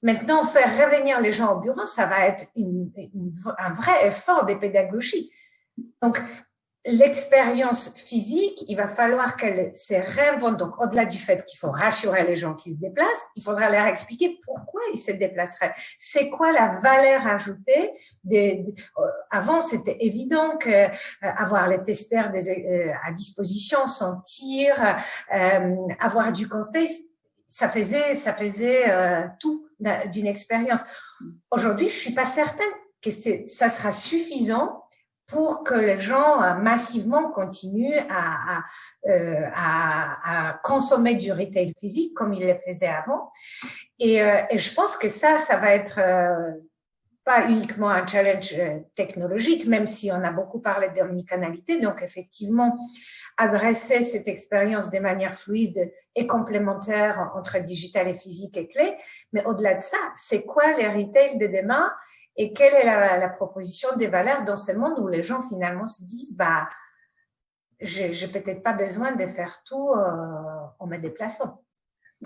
Maintenant, faire revenir les gens au bureau, ça va être un vrai effort de pédagogie. Donc, l'expérience physique, il va falloir qu'elle se réinvente. Donc, au-delà du fait qu'il faut rassurer les gens qui se déplacent, il faudra leur expliquer pourquoi ils se déplaceraient. C'est quoi la valeur ajoutée avant, c'était évident que avoir les testeurs à disposition, sentir, avoir du conseil, ça faisait tout d'une expérience. Aujourd'hui, je suis pas certaine que ça sera suffisant pour que les gens massivement continuent à consommer du retail physique comme ils le faisaient avant. Et je pense que ça va être pas uniquement un challenge technologique, même si on a beaucoup parlé d'omnicanalité. Donc, effectivement, adresser cette expérience de manière fluide et complémentaire entre digital et physique est clé. Mais au-delà de ça, c'est quoi les retail de demain? Et quelle est la proposition des valeurs dans ce monde où les gens finalement se disent, j'ai peut-être pas besoin de faire tout en me déplaçant.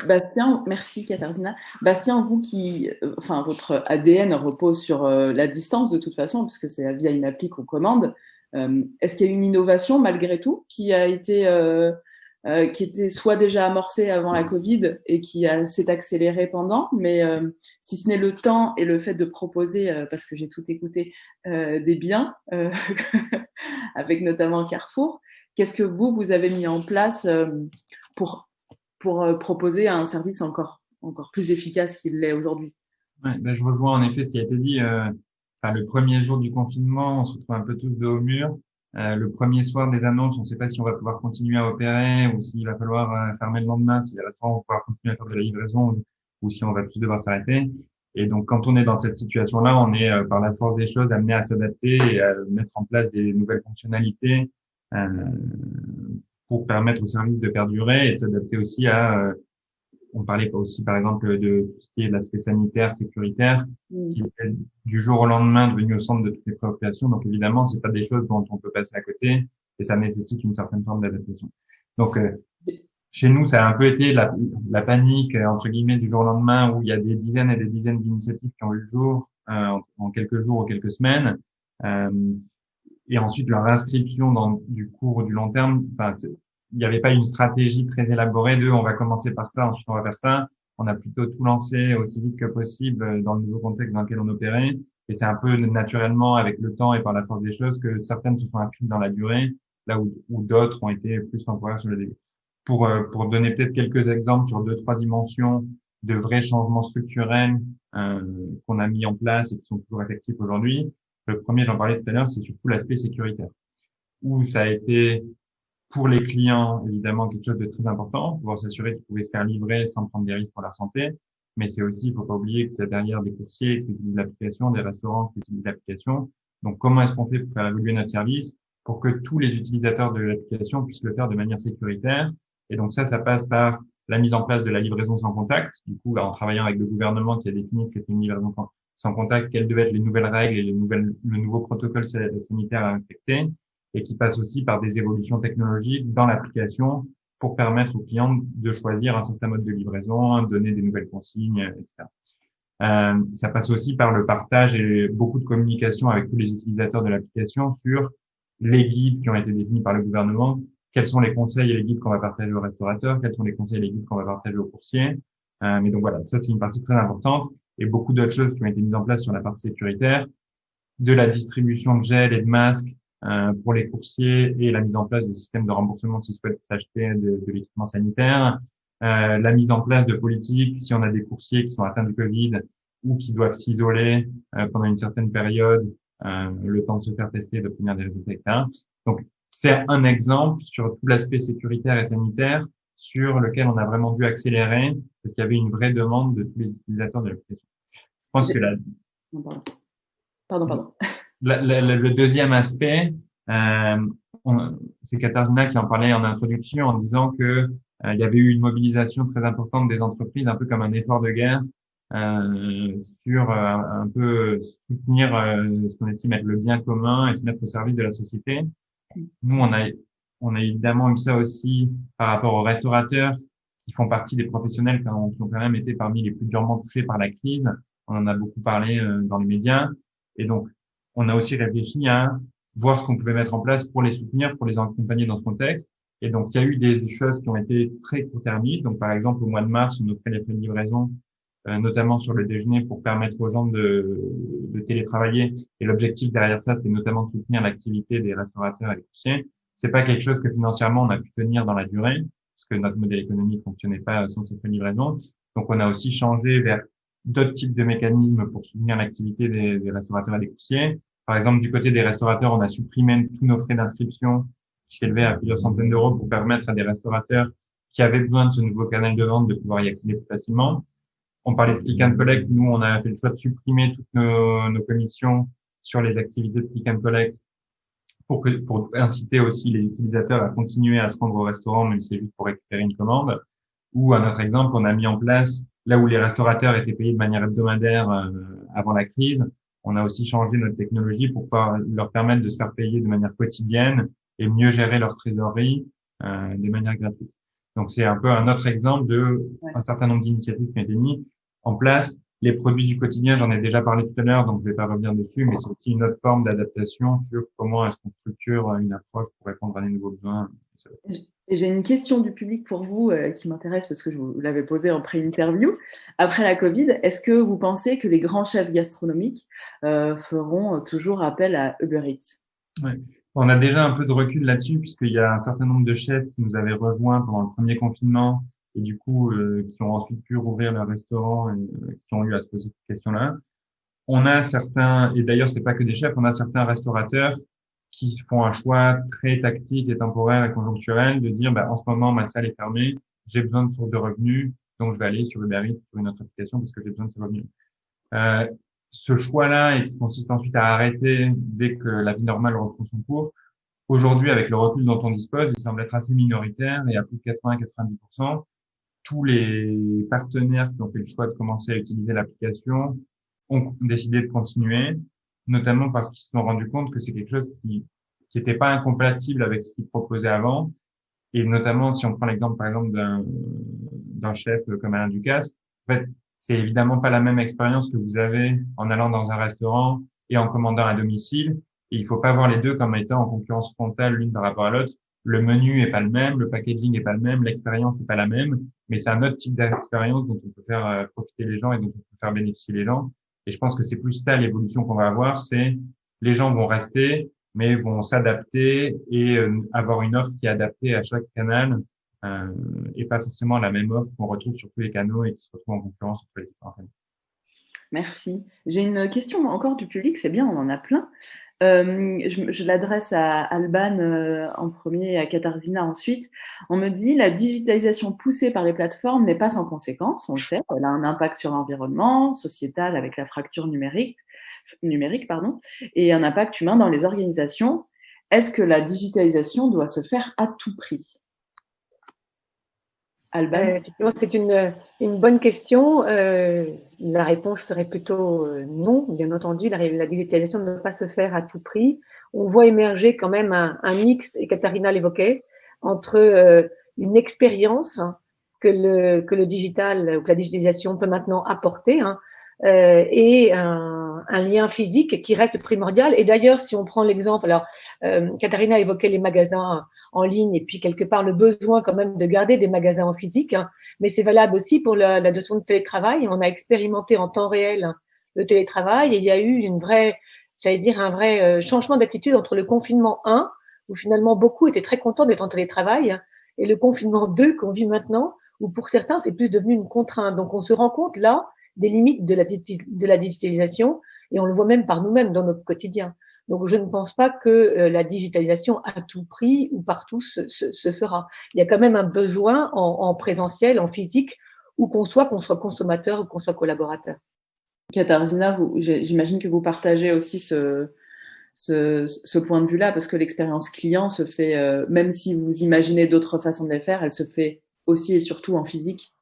Bastien, merci Katarzyna. Bastien, vous votre ADN repose sur la distance de toute façon, puisque c'est via une appli qu'on commande. Est-ce qu'il y a une innovation malgré tout qui était soit déjà amorcée avant la Covid et qui s'est accélérée pendant, mais si ce n'est le temps et le fait de proposer, parce que j'ai tout écouté, des biens, avec notamment Carrefour, qu'est-ce que vous avez mis en place pour proposer un service encore plus efficace qu'il l'est aujourd'hui? Ouais, ben, je rejoins en effet ce qui a été dit. Enfin, le premier jour du confinement, on se retrouve un peu tous dos au mur. Le premier soir des annonces, on ne sait pas si on va pouvoir continuer à opérer ou s'il va falloir fermer le lendemain, si les restaurants vont pouvoir continuer à faire de la livraison ou si on va tous devoir s'arrêter. Et donc, quand on est dans cette situation-là, on est par la force des choses amené à s'adapter et à mettre en place des nouvelles fonctionnalités euh, pour permettre au service de perdurer et de s'adapter aussi à on parlait aussi, par exemple, de tout ce qui est l'aspect sanitaire, sécuritaire, qui est du jour au lendemain devenu au centre de toutes les préoccupations. Donc, évidemment, c'est pas des choses dont on peut passer à côté et ça nécessite une certaine forme d'adaptation. Donc, chez nous, ça a un peu été la panique, entre guillemets, du jour au lendemain où il y a des dizaines et des dizaines d'initiatives qui ont eu le jour en quelques jours ou quelques semaines. Euh, et ensuite, leur inscription dans du court ou du long terme, enfin, il n'y avait pas une stratégie très élaborée de on va commencer par ça, ensuite on va faire ça. On a plutôt tout lancé aussi vite que possible dans le nouveau contexte dans lequel on opérait. Et c'est un peu naturellement, avec le temps et par la force des choses, que certaines se sont inscrites dans la durée, là où d'autres ont été plus temporaires sur le début. Pour donner peut-être quelques exemples sur 2, 3 dimensions de vrais changements structurels qu'on a mis en place et qui sont toujours effectifs aujourd'hui. Le premier, j'en parlais tout à l'heure, c'est surtout l'aspect sécuritaire, où ça a été pour les clients, évidemment, quelque chose de très important, pouvoir s'assurer qu'ils pouvaient se faire livrer sans prendre des risques pour leur santé. Mais c'est aussi, il faut pas oublier qu'il y a derrière des coursiers qui utilisent l'application, des restaurants qui utilisent l'application. Donc, comment est-ce qu'on fait pour faire évoluer notre service pour que tous les utilisateurs de l'application puissent le faire de manière sécuritaire? Et donc, ça passe par la mise en place de la livraison sans contact. Du coup, en travaillant avec le gouvernement qui a défini ce qu'était une livraison sans contact, quelles devaient être les nouvelles règles et le nouveau protocole sanitaire à respecter, et qui passe aussi par des évolutions technologiques dans l'application pour permettre aux clients de choisir un certain mode de livraison, donner des nouvelles consignes, etc. Ça passe aussi par le partage et beaucoup de communication avec tous les utilisateurs de l'application sur les guides qui ont été définis par le gouvernement, quels sont les conseils et les guides qu'on va partager aux restaurateurs, quels sont les conseils et les guides qu'on va partager aux coursiers. Mais donc voilà, ça c'est une partie très importante et beaucoup d'autres choses qui ont été mises en place sur la partie sécuritaire, de la distribution de gel et de masques pour les coursiers et la mise en place de systèmes de remboursement s'ils souhaitent s'acheter de l'équipement sanitaire, la mise en place de politiques si on a des coursiers qui sont atteints du Covid ou qui doivent s'isoler pendant une certaine période, le temps de se faire tester, d'obtenir des résultats, etc. Donc, c'est un exemple sur tout l'aspect sécuritaire et sanitaire sur lequel on a vraiment dû accélérer parce qu'il y avait une vraie demande de tous les utilisateurs de l'application. Je pense que Pardon. le deuxième aspect, c'est Katarzyna qui en parlait en introduction en disant que il y avait eu une mobilisation très importante des entreprises, un peu comme un effort de guerre sur un peu soutenir ce qu'on estime être le bien commun et se mettre au service de la société. Nous, on a évidemment eu ça aussi par rapport aux restaurateurs qui font partie des professionnels qui ont quand même été parmi les plus durement touchés par la crise. On en a beaucoup parlé dans les médias. Et donc, on a aussi réfléchi à voir ce qu'on pouvait mettre en place pour les soutenir, pour les accompagner dans ce contexte. Et donc, il y a eu des choses qui ont été très court-termistes. Donc, par exemple, au mois de mars, on offrait les frais de livraison, notamment sur le déjeuner, pour permettre aux gens de télétravailler. Et l'objectif derrière ça, c'est notamment de soutenir l'activité des restaurateurs et des coursiers. C'est pas quelque chose que financièrement on a pu tenir dans la durée, parce que notre modèle économique fonctionnait pas sans ces frais de livraison. Donc, on a aussi changé vers d'autres types de mécanismes pour soutenir l'activité des restaurateurs et des coursiers. Par exemple, du côté des restaurateurs, on a supprimé tous nos frais d'inscription qui s'élevaient à plusieurs centaines d'euros pour permettre à des restaurateurs qui avaient besoin de ce nouveau canal de vente de pouvoir y accéder plus facilement. On parlait de click and collect. Nous, on a fait le choix de supprimer toutes nos commissions sur les activités de click and collect pour inciter aussi les utilisateurs à continuer à se rendre au restaurant, même si c'est juste pour récupérer une commande. Ou, à notre exemple, on a mis en place, là où les restaurateurs étaient payés de manière hebdomadaire avant la crise, on a aussi changé notre technologie pour pouvoir leur permettre de se faire payer de manière quotidienne et mieux gérer leur trésorerie de manière gratuite. Donc, c'est un peu un autre exemple de un certain nombre d'initiatives qui ont été mises en place. Les produits du quotidien, j'en ai déjà parlé tout à l'heure, donc je vais pas revenir dessus, mais c'est aussi une autre forme d'adaptation sur comment est-ce qu'on structure une approche pour répondre à des nouveaux besoins. Et j'ai une question du public pour vous qui m'intéresse parce que je vous l'avais posée en pré-interview. Après la Covid, est-ce que vous pensez que les grands chefs gastronomiques feront toujours appel à Uber Eats? Ouais. On a déjà un peu de recul là-dessus puisqu'il y a un certain nombre de chefs qui nous avaient rejoints pendant le premier confinement et du coup qui ont ensuite pu rouvrir leur restaurant et qui ont eu à se poser cette question-là. On a certains, et d'ailleurs c'est pas que des chefs, on a certains restaurateurs qui font un choix très tactique et temporaire et conjoncturel de dire en ce moment ma salle est fermée, j'ai besoin de sources de revenus, donc je vais aller sur Uber Eats, sur une autre application parce que j'ai besoin de ces revenus. Ce choix-là et qui consiste ensuite à arrêter dès que la vie normale reprend son cours, aujourd'hui, avec le recul dont on dispose, il semble être assez minoritaire et à plus de 80-90%, tous les partenaires qui ont fait le choix de commencer à utiliser l'application ont décidé de continuer, notamment parce qu'ils se sont rendus compte que c'est quelque chose qui n'était pas incompatible avec ce qu'ils proposaient avant. Et notamment, si on prend l'exemple, par exemple, d'un chef comme Alain Ducasse, en fait, c'est évidemment pas la même expérience que vous avez en allant dans un restaurant et en commandant à domicile. Et il faut pas voir les deux comme étant en concurrence frontale l'une par rapport à l'autre. Le menu est pas le même, le packaging est pas le même, l'expérience est pas la même, mais c'est un autre type d'expérience dont on peut faire profiter les gens et dont on peut faire bénéficier les gens. Et je pense que c'est plus ça l'évolution qu'on va avoir, c'est les gens vont rester, mais vont s'adapter et avoir une offre qui est adaptée à chaque canal et pas forcément la même offre qu'on retrouve sur tous les canaux et qui se retrouve en concurrence entre les différents canaux. Merci. J'ai une question encore du public, c'est bien, on en a plein. Je l'adresse à Alban en premier et à Katarzyna ensuite. On me dit la digitalisation poussée par les plateformes n'est pas sans conséquence, on le sait, elle a un impact sur l'environnement, sociétal avec la fracture numérique, et un impact humain dans les organisations. Est-ce que la digitalisation doit se faire à tout prix? Alban, effectivement, c'est une bonne question. La réponse serait plutôt non, bien entendu. La digitalisation ne doit pas se faire à tout prix. On voit émerger quand même un mix, et Katharina l'évoquait, entre une expérience que le digital ou que la digitalisation peut maintenant apporter et un lien physique qui reste primordial. Et d'ailleurs, si on prend l'exemple, alors Katharina évoquait les magasins en ligne et puis quelque part le besoin quand même de garder des magasins en physique, mais c'est valable aussi pour la notion de télétravail. On a expérimenté en temps réel le télétravail et il y a eu un vrai changement d'attitude entre le confinement 1, où finalement beaucoup étaient très contents d'être en télétravail, et le confinement 2 qu'on vit maintenant, où pour certains c'est plus devenu une contrainte. Donc on se rend compte là des limites de la digitalisation et on le voit même par nous-mêmes dans notre quotidien. Donc, je ne pense pas que la digitalisation à tout prix ou partout se fera. Il y a quand même un besoin en présentiel, en physique, où qu'on soit consommateur ou qu'on soit collaborateur. Katarzyna, j'imagine que vous partagez aussi ce point de vue-là, parce que l'expérience client se fait, même si vous imaginez d'autres façons de les faire, elle se fait aussi et surtout en physique.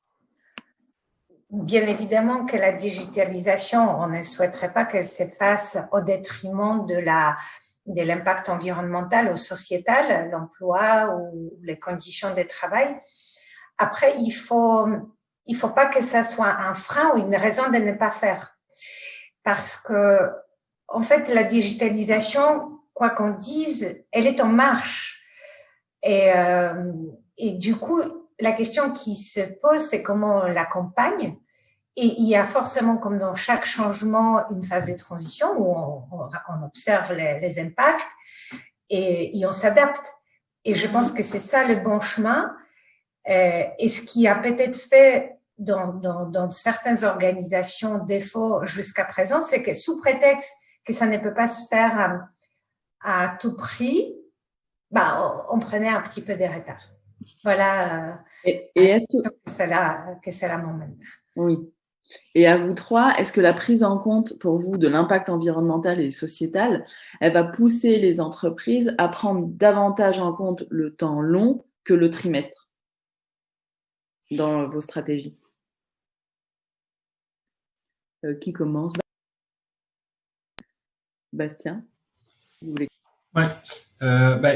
Bien évidemment que la digitalisation, on ne souhaiterait pas qu'elle se fasse au détriment de l'impact environnemental ou sociétal, l'emploi ou les conditions de travail. Après, il faut pas que ça soit un frein ou une raison de ne pas faire. Parce que, en fait, la digitalisation, quoi qu'on dise, elle est en marche. Et du coup, la question qui se pose, c'est comment on l'accompagne. Et il y a forcément, comme dans chaque changement, une phase de transition où on observe les impacts et on s'adapte. Et je pense que c'est ça le bon chemin. Et ce qui a peut-être fait dans certaines organisations défaut jusqu'à présent, c'est que sous prétexte que ça ne peut pas se faire à tout prix, on prenait un petit peu de retard. Voilà. Et est-ce que c'est là mon moment. Oui. Et à vous trois, est-ce que la prise en compte pour vous de l'impact environnemental et sociétal, elle va pousser les entreprises à prendre davantage en compte le temps long que le trimestre dans vos stratégies? Qui commence? Bastien, vous voulez? Ouais.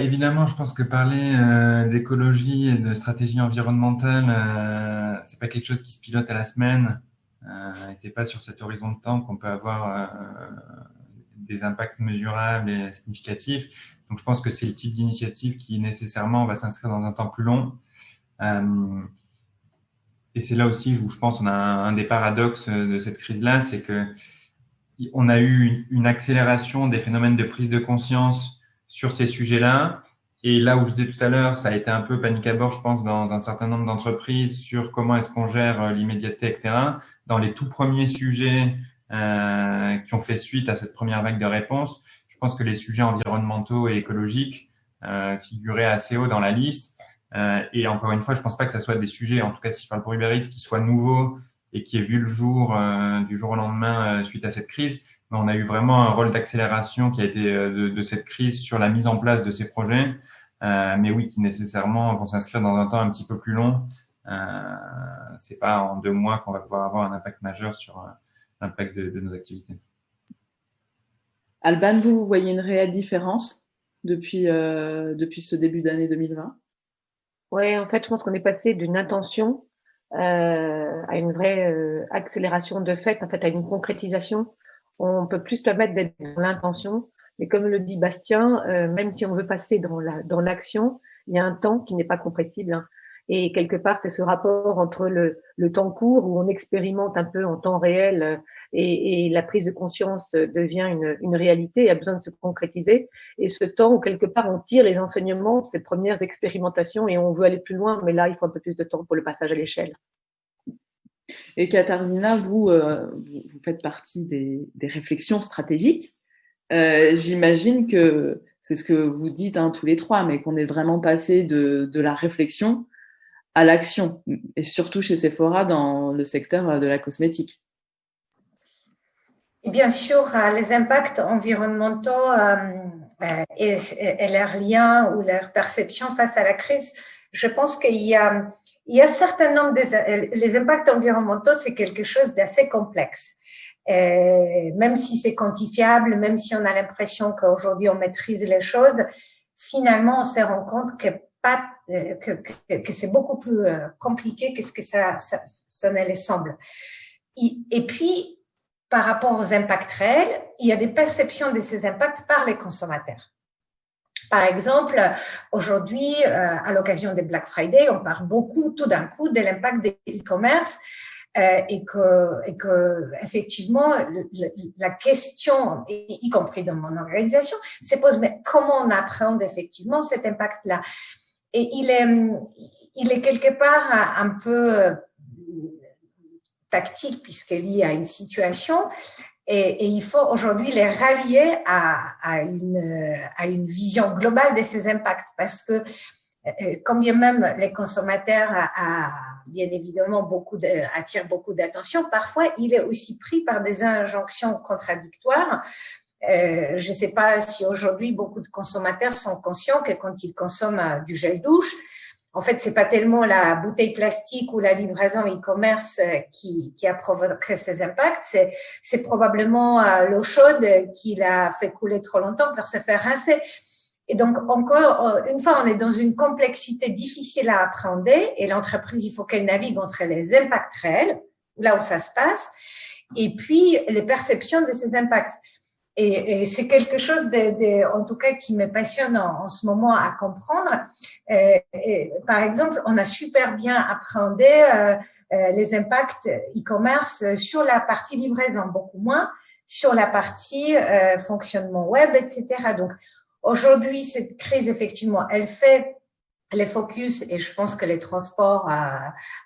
Évidemment, je pense que parler d'écologie et de stratégie environnementale, c'est pas quelque chose qui se pilote à la semaine. Et c'est pas sur cet horizon de temps qu'on peut avoir des impacts mesurables et significatifs. Donc, je pense que c'est le type d'initiative qui nécessairement va s'inscrire dans un temps plus long. Et c'est là aussi où je pense qu'on a un des paradoxes de cette crise-là, c'est que on a eu une accélération des phénomènes de prise de conscience sur ces sujets-là Et là où je disais tout à l'heure, ça a été un peu panique à bord, je pense, dans un certain nombre d'entreprises sur comment est-ce qu'on gère l'immédiateté, etc. Dans les tout premiers sujets qui ont fait suite à cette première vague de réponses, je pense que les sujets environnementaux et écologiques figuraient assez haut dans la liste. Et encore une fois, je pense pas que ça soit des sujets, en tout cas si je parle pour UberEats, qui soient nouveaux et qui aient vu le jour du jour au lendemain suite à cette crise. Mais on a eu vraiment un rôle d'accélération qui a été de cette crise sur la mise en place de ces projets. Mais oui, qui nécessairement vont s'inscrire dans un temps un petit peu plus long. C'est pas en 2 mois qu'on va pouvoir avoir un impact majeur sur l'impact de nos activités. Alban, vous voyez une réelle différence depuis ce début d'année 2020? Oui, en fait, je pense qu'on est passé d'une intention à une vraie accélération de fait, en fait, à une concrétisation. On peut plus se permettre d'être dans l'intention. Mais comme le dit Bastien, même si on veut passer dans l'action, il y a un temps qui n'est pas compressible. Hein. Et quelque part, c'est ce rapport entre le temps court où on expérimente un peu en temps réel et la prise de conscience devient une réalité et a besoin de se concrétiser. Et ce temps où quelque part on tire les enseignements de ces premières expérimentations et on veut aller plus loin, mais là, il faut un peu plus de temps pour le passage à l'échelle. Et Katarzyna, vous faites partie des réflexions stratégiques. J'imagine que c'est ce que vous dites tous les trois, mais qu'on est vraiment passé de la réflexion à l'action, et surtout chez Sephora dans le secteur de la cosmétique. Et bien sûr, les impacts environnementaux et leurs liens ou leur perception face à la crise, je pense qu'il y a un certain nombre les impacts environnementaux, c'est quelque chose d'assez complexe. Même si c'est quantifiable, même si on a l'impression qu'aujourd'hui on maîtrise les choses, finalement on se rend compte que c'est beaucoup plus compliqué que ce que ça ne le semble. Et puis, par rapport aux impacts réels, il y a des perceptions de ces impacts par les consommateurs. Par exemple, aujourd'hui, à l'occasion des Black Friday, on parle beaucoup tout d'un coup de l'impact des e-commerce et que effectivement la question, y compris dans mon organisation, se pose, mais comment on appréhende effectivement cet impact-là? Et il est quelque part un peu tactique puisqu'il y a une situation et il faut aujourd'hui les rallier à une vision globale de ces impacts parce que quand bien même les consommateurs bien évidemment attirent beaucoup d'attention, parfois il est aussi pris par des injonctions contradictoires. Je ne sais pas si aujourd'hui beaucoup de consommateurs sont conscients que quand ils consomment du gel douche, en fait, c'est pas tellement la bouteille plastique ou la livraison e-commerce qui a provoqué ces impacts, c'est probablement l'eau chaude qui l'a fait couler trop longtemps pour se faire rincer. Et donc, encore une fois, on est dans une complexité difficile à appréhender et l'entreprise, il faut qu'elle navigue entre les impacts réels, là où ça se passe, et puis les perceptions de ces impacts. Et c'est quelque chose en tout cas qui me passionne en ce moment à comprendre. Par exemple, on a super bien appréhendé les impacts e-commerce sur la partie livraison, beaucoup moins sur la partie fonctionnement web, etc. Donc, aujourd'hui, cette crise, effectivement, elle fait les focus, et je pense que les transports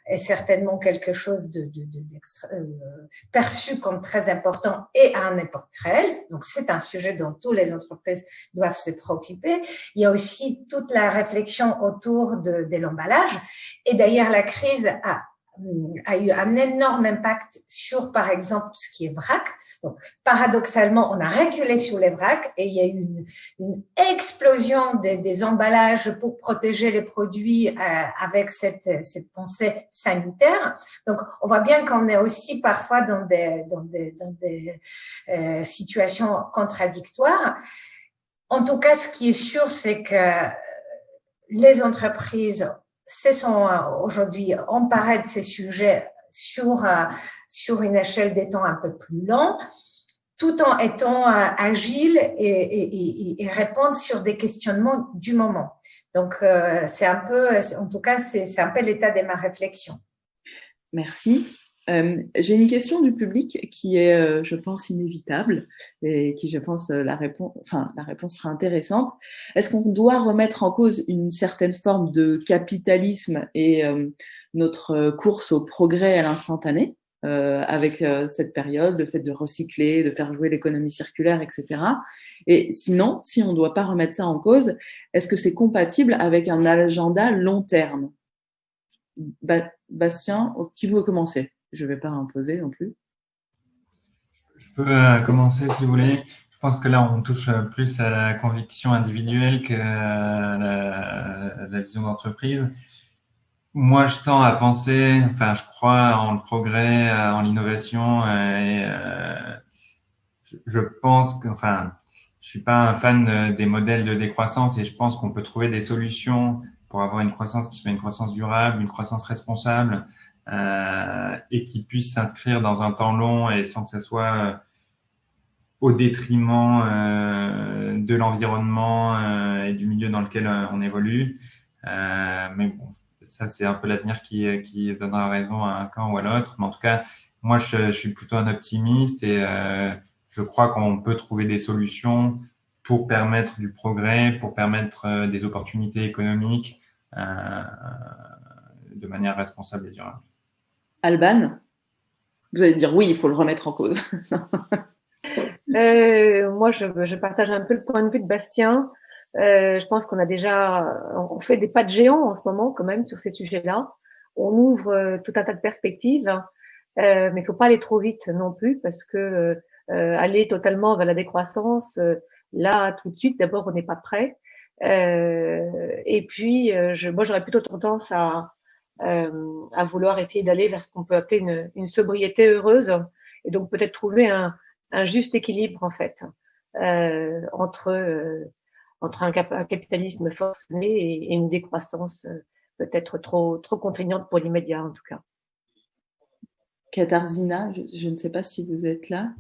est certainement quelque chose perçu comme très important et à un impact réel. Donc, c'est un sujet dont toutes les entreprises doivent se préoccuper. Il y a aussi toute la réflexion autour de l'emballage. Et d'ailleurs, la crise a eu un énorme impact sur, par exemple, ce qui est vrac. Donc, paradoxalement, on a reculé sur les vracs et il y a eu une explosion des emballages pour protéger les produits avec cette pensée sanitaire. Donc, on voit bien qu'on est aussi parfois dans des situations contradictoires. En tout cas, ce qui est sûr, c'est que les entreprises se sont aujourd'hui emparées de ces sujets sur une échelle des temps un peu plus long, tout en étant agile et répondre sur des questionnements du moment. Donc, c'est un peu, en tout cas, c'est un peu l'état de ma réflexion. Merci. J'ai une question du public qui est, je pense, inévitable et qui, je pense, la réponse sera intéressante. Est-ce qu'on doit remettre en cause une certaine forme de capitalisme et notre course au progrès à l'instantané avec cette période, le fait de recycler, de faire jouer l'économie circulaire, etc. Et sinon, si on ne doit pas remettre ça en cause, est-ce que c'est compatible avec un agenda long terme? Bastien, qui veut commencer? Je ne vais pas imposer non plus. Je peux commencer si vous voulez. Je pense que là, on touche plus à la conviction individuelle que la vision d'entreprise. Moi, je tends à penser, je crois en le progrès, en l'innovation, et je pense que, je suis pas un fan des modèles de décroissance et je pense qu'on peut trouver des solutions pour avoir une croissance qui soit une croissance durable, une croissance responsable, et qui puisse s'inscrire dans un temps long et sans que ça soit au détriment de l'environnement et du milieu dans lequel on évolue. Mais bon, ça c'est un peu l'avenir qui donnera raison à un camp ou à l'autre. Mais en tout cas, moi je suis plutôt un optimiste et je crois qu'on peut trouver des solutions pour permettre du progrès, pour permettre des opportunités économiques de manière responsable et durable. Alban, vous allez dire oui, il faut le remettre en cause. Moi, je partage un peu le point de vue de Bastien. Je pense on fait des pas de géant en ce moment quand même sur ces sujets-là. On ouvre tout un tas de perspectives, mais il faut pas aller trop vite non plus parce que aller totalement vers la décroissance, là tout de suite, d'abord on n'est pas prêt. Et puis, moi j'aurais plutôt tendance à vouloir essayer d'aller vers ce qu'on peut appeler une sobriété heureuse et donc peut-être trouver un juste équilibre en fait entre un capitalisme forcené et une décroissance peut-être trop contraignante pour l'immédiat en tout cas. Katarzyna, je ne sais pas si vous êtes là,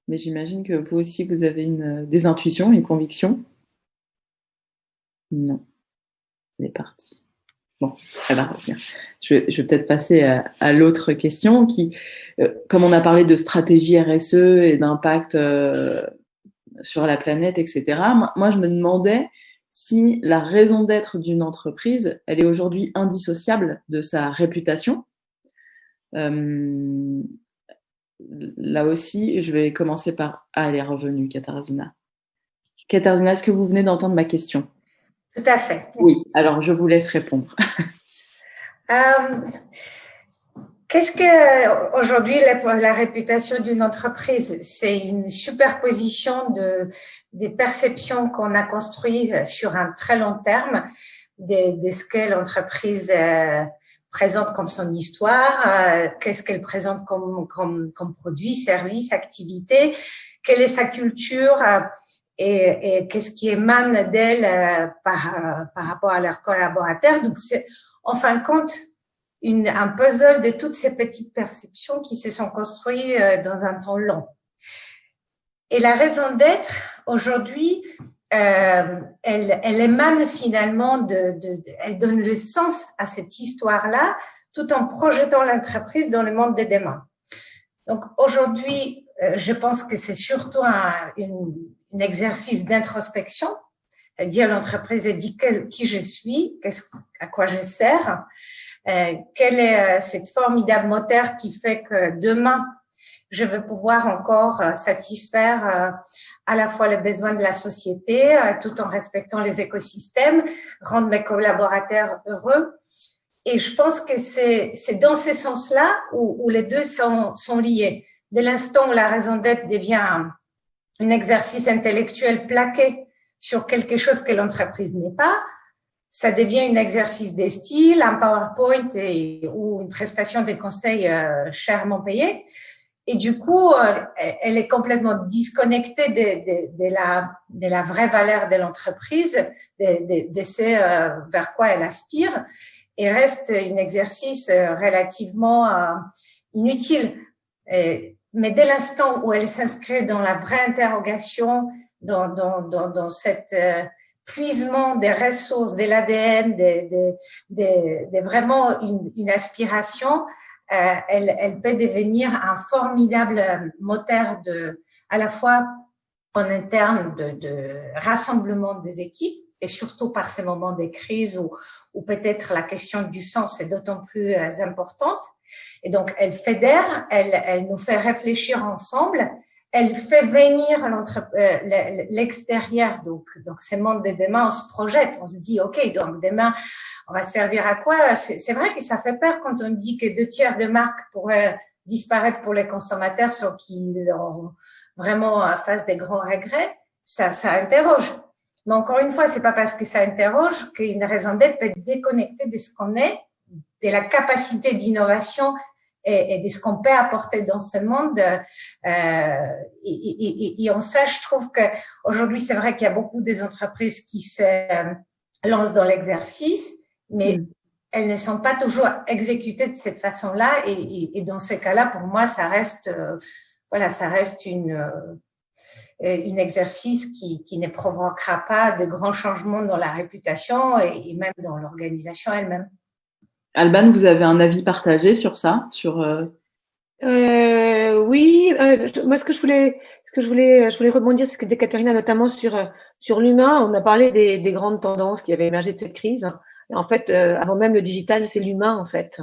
mais j'imagine que vous aussi vous avez des intuitions, une conviction. Non, elle est partie. Bon, elle va revenir. Je vais peut-être passer à l'autre question qui, comme on a parlé de stratégie RSE et d'impact sur la planète, etc., moi, je me demandais si la raison d'être d'une entreprise, elle est aujourd'hui indissociable de sa réputation. Là aussi, je vais commencer par... Ah, elle est revenue, Katarzyna. Katarzyna, est-ce que vous venez d'entendre ma question? Tout à fait. Oui, alors je vous laisse répondre. Qu'est-ce que aujourd'hui la réputation d'une entreprise? C'est une superposition des perceptions qu'on a construites sur un très long terme, de ce que l'entreprise présente comme son histoire, qu'est-ce qu'elle présente comme produit, service, activité, quelle est sa culture. Et qu'est-ce qui émane d'elle par rapport à leurs collaborateurs. Donc, c'est en fin de compte un puzzle de toutes ces petites perceptions qui se sont construites dans un temps long. Et la raison d'être, aujourd'hui, elle émane finalement elle donne le sens à cette histoire-là, tout en projetant l'entreprise dans le monde de demain. Donc, aujourd'hui, je pense que c'est surtout un exercice d'introspection, c'est-à-dire l'entreprise dit qui je suis, à quoi je sers, quelle est cette formidable moteur qui fait que demain, je vais pouvoir encore satisfaire à la fois les besoins de la société, tout en respectant les écosystèmes, rendre mes collaborateurs heureux. Et je pense que c'est dans ce sens-là où les deux sont liés. Dès l'instant où la raison d'être devient un exercice intellectuel plaqué sur quelque chose que l'entreprise n'est pas, ça devient un exercice de style, un PowerPoint ou une prestation de conseil chèrement payée. Et du coup, elle est complètement disconnectée de la vraie valeur de l'entreprise, de ce vers quoi elle aspire, et reste un exercice relativement inutile. Mais dès l'instant où elle s'inscrit dans la vraie interrogation, dans cet puisement des ressources, de l'ADN, de vraiment une aspiration, elle peut devenir un formidable moteur à la fois en interne de rassemblement des équipes, et surtout par ces moments de crise où peut-être la question du sens est d'autant plus importante. Et donc, elle fédère, elle nous fait réfléchir ensemble, elle fait venir l'extérieur. Donc ces mondes de demain, on se projette, on se dit, OK, donc demain, on va servir à quoi? C'est vrai que ça fait peur quand on dit que 2/3 de marques pourraient disparaître pour les consommateurs sans qu'ils ont vraiment face des grands regrets. Ça interroge. Mais encore une fois, c'est pas parce que ça interroge qu'une raison d'être peut être déconnectée de ce qu'on est, de la capacité d'innovation et de ce qu'on peut apporter dans ce monde. Et en ça, je trouve que aujourd'hui, c'est vrai qu'il y a beaucoup des entreprises qui se lancent dans l'exercice, mais elles ne sont pas toujours exécutées de cette façon-là. Et dans ces cas-là, pour moi, ça reste une exercice qui ne provoquera pas de grands changements dans la réputation et même dans l'organisation elle-même. Alban, vous avez un avis partagé sur ça, Oui, moi ce que je voulais rebondir, c'est ce que dit Katharina, notamment sur l'humain. On a parlé des grandes tendances qui avaient émergé de cette crise. Et en fait, avant même le digital, c'est l'humain en fait.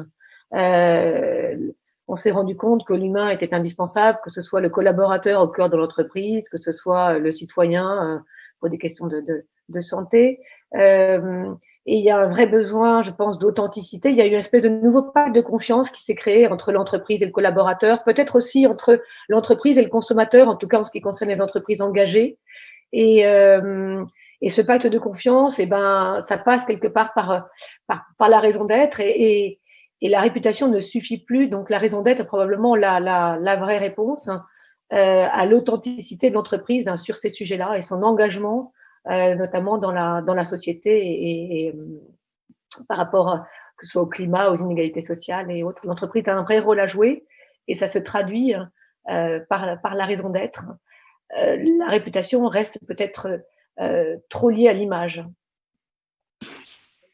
On s'est rendu compte que l'humain était indispensable, que ce soit le collaborateur au cœur de l'entreprise, que ce soit le citoyen pour des questions de santé. Et il y a un vrai besoin, je pense, d'authenticité. Il y a eu une espèce de nouveau pacte de confiance qui s'est créé entre l'entreprise et le collaborateur, peut-être aussi entre l'entreprise et le consommateur, en tout cas en ce qui concerne les entreprises engagées. Et ce pacte de confiance, ça passe quelque part par la raison d'être et la réputation ne suffit plus. Donc la raison d'être est probablement la vraie réponse à l'authenticité de l'entreprise sur ces sujets-là et son engagement notamment dans la société et par rapport que ce soit au climat, aux inégalités sociales et autres. L'entreprise a un vrai rôle à jouer et ça se traduit par la raison d'être. La réputation reste peut-être trop liée à l'image.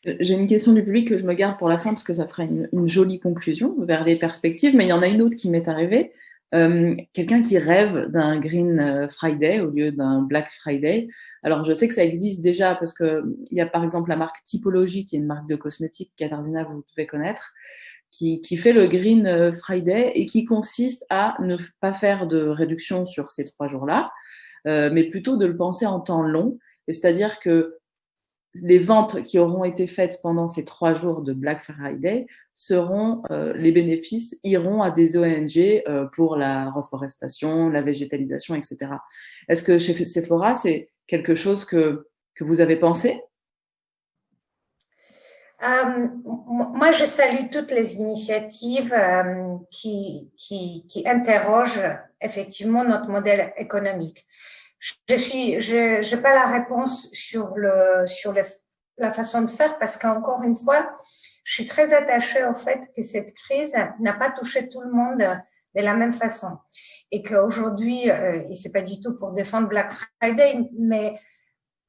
J'ai une question du public que je me garde pour la fin parce que ça fera une jolie conclusion vers les perspectives, mais il y en a une autre qui m'est arrivée. Quelqu'un qui rêve d'un Green Friday au lieu d'un Black Friday. Alors, je sais que ça existe déjà parce que il y a par exemple la marque Typologie, qui est une marque de cosmétiques, Katarzyna, vous devez connaître, qui fait le Green Friday et qui consiste à ne pas faire de réduction sur ces 3 jours-là, mais plutôt de le penser en temps long. Et c'est-à-dire que les ventes qui auront été faites pendant ces 3 jours de Black Friday les bénéfices iront à des ONG pour la reforestation, la végétalisation, etc. Est-ce que chez Sephora, c'est quelque chose que vous avez pensé? Moi, je salue toutes les initiatives qui interrogent effectivement notre modèle économique. Je n'ai pas la réponse sur la façon de faire parce qu'encore une fois, je suis très attachée au fait que cette crise n'a pas touché tout le monde de la même façon et qu'aujourd'hui, et c'est pas du tout pour défendre Black Friday, mais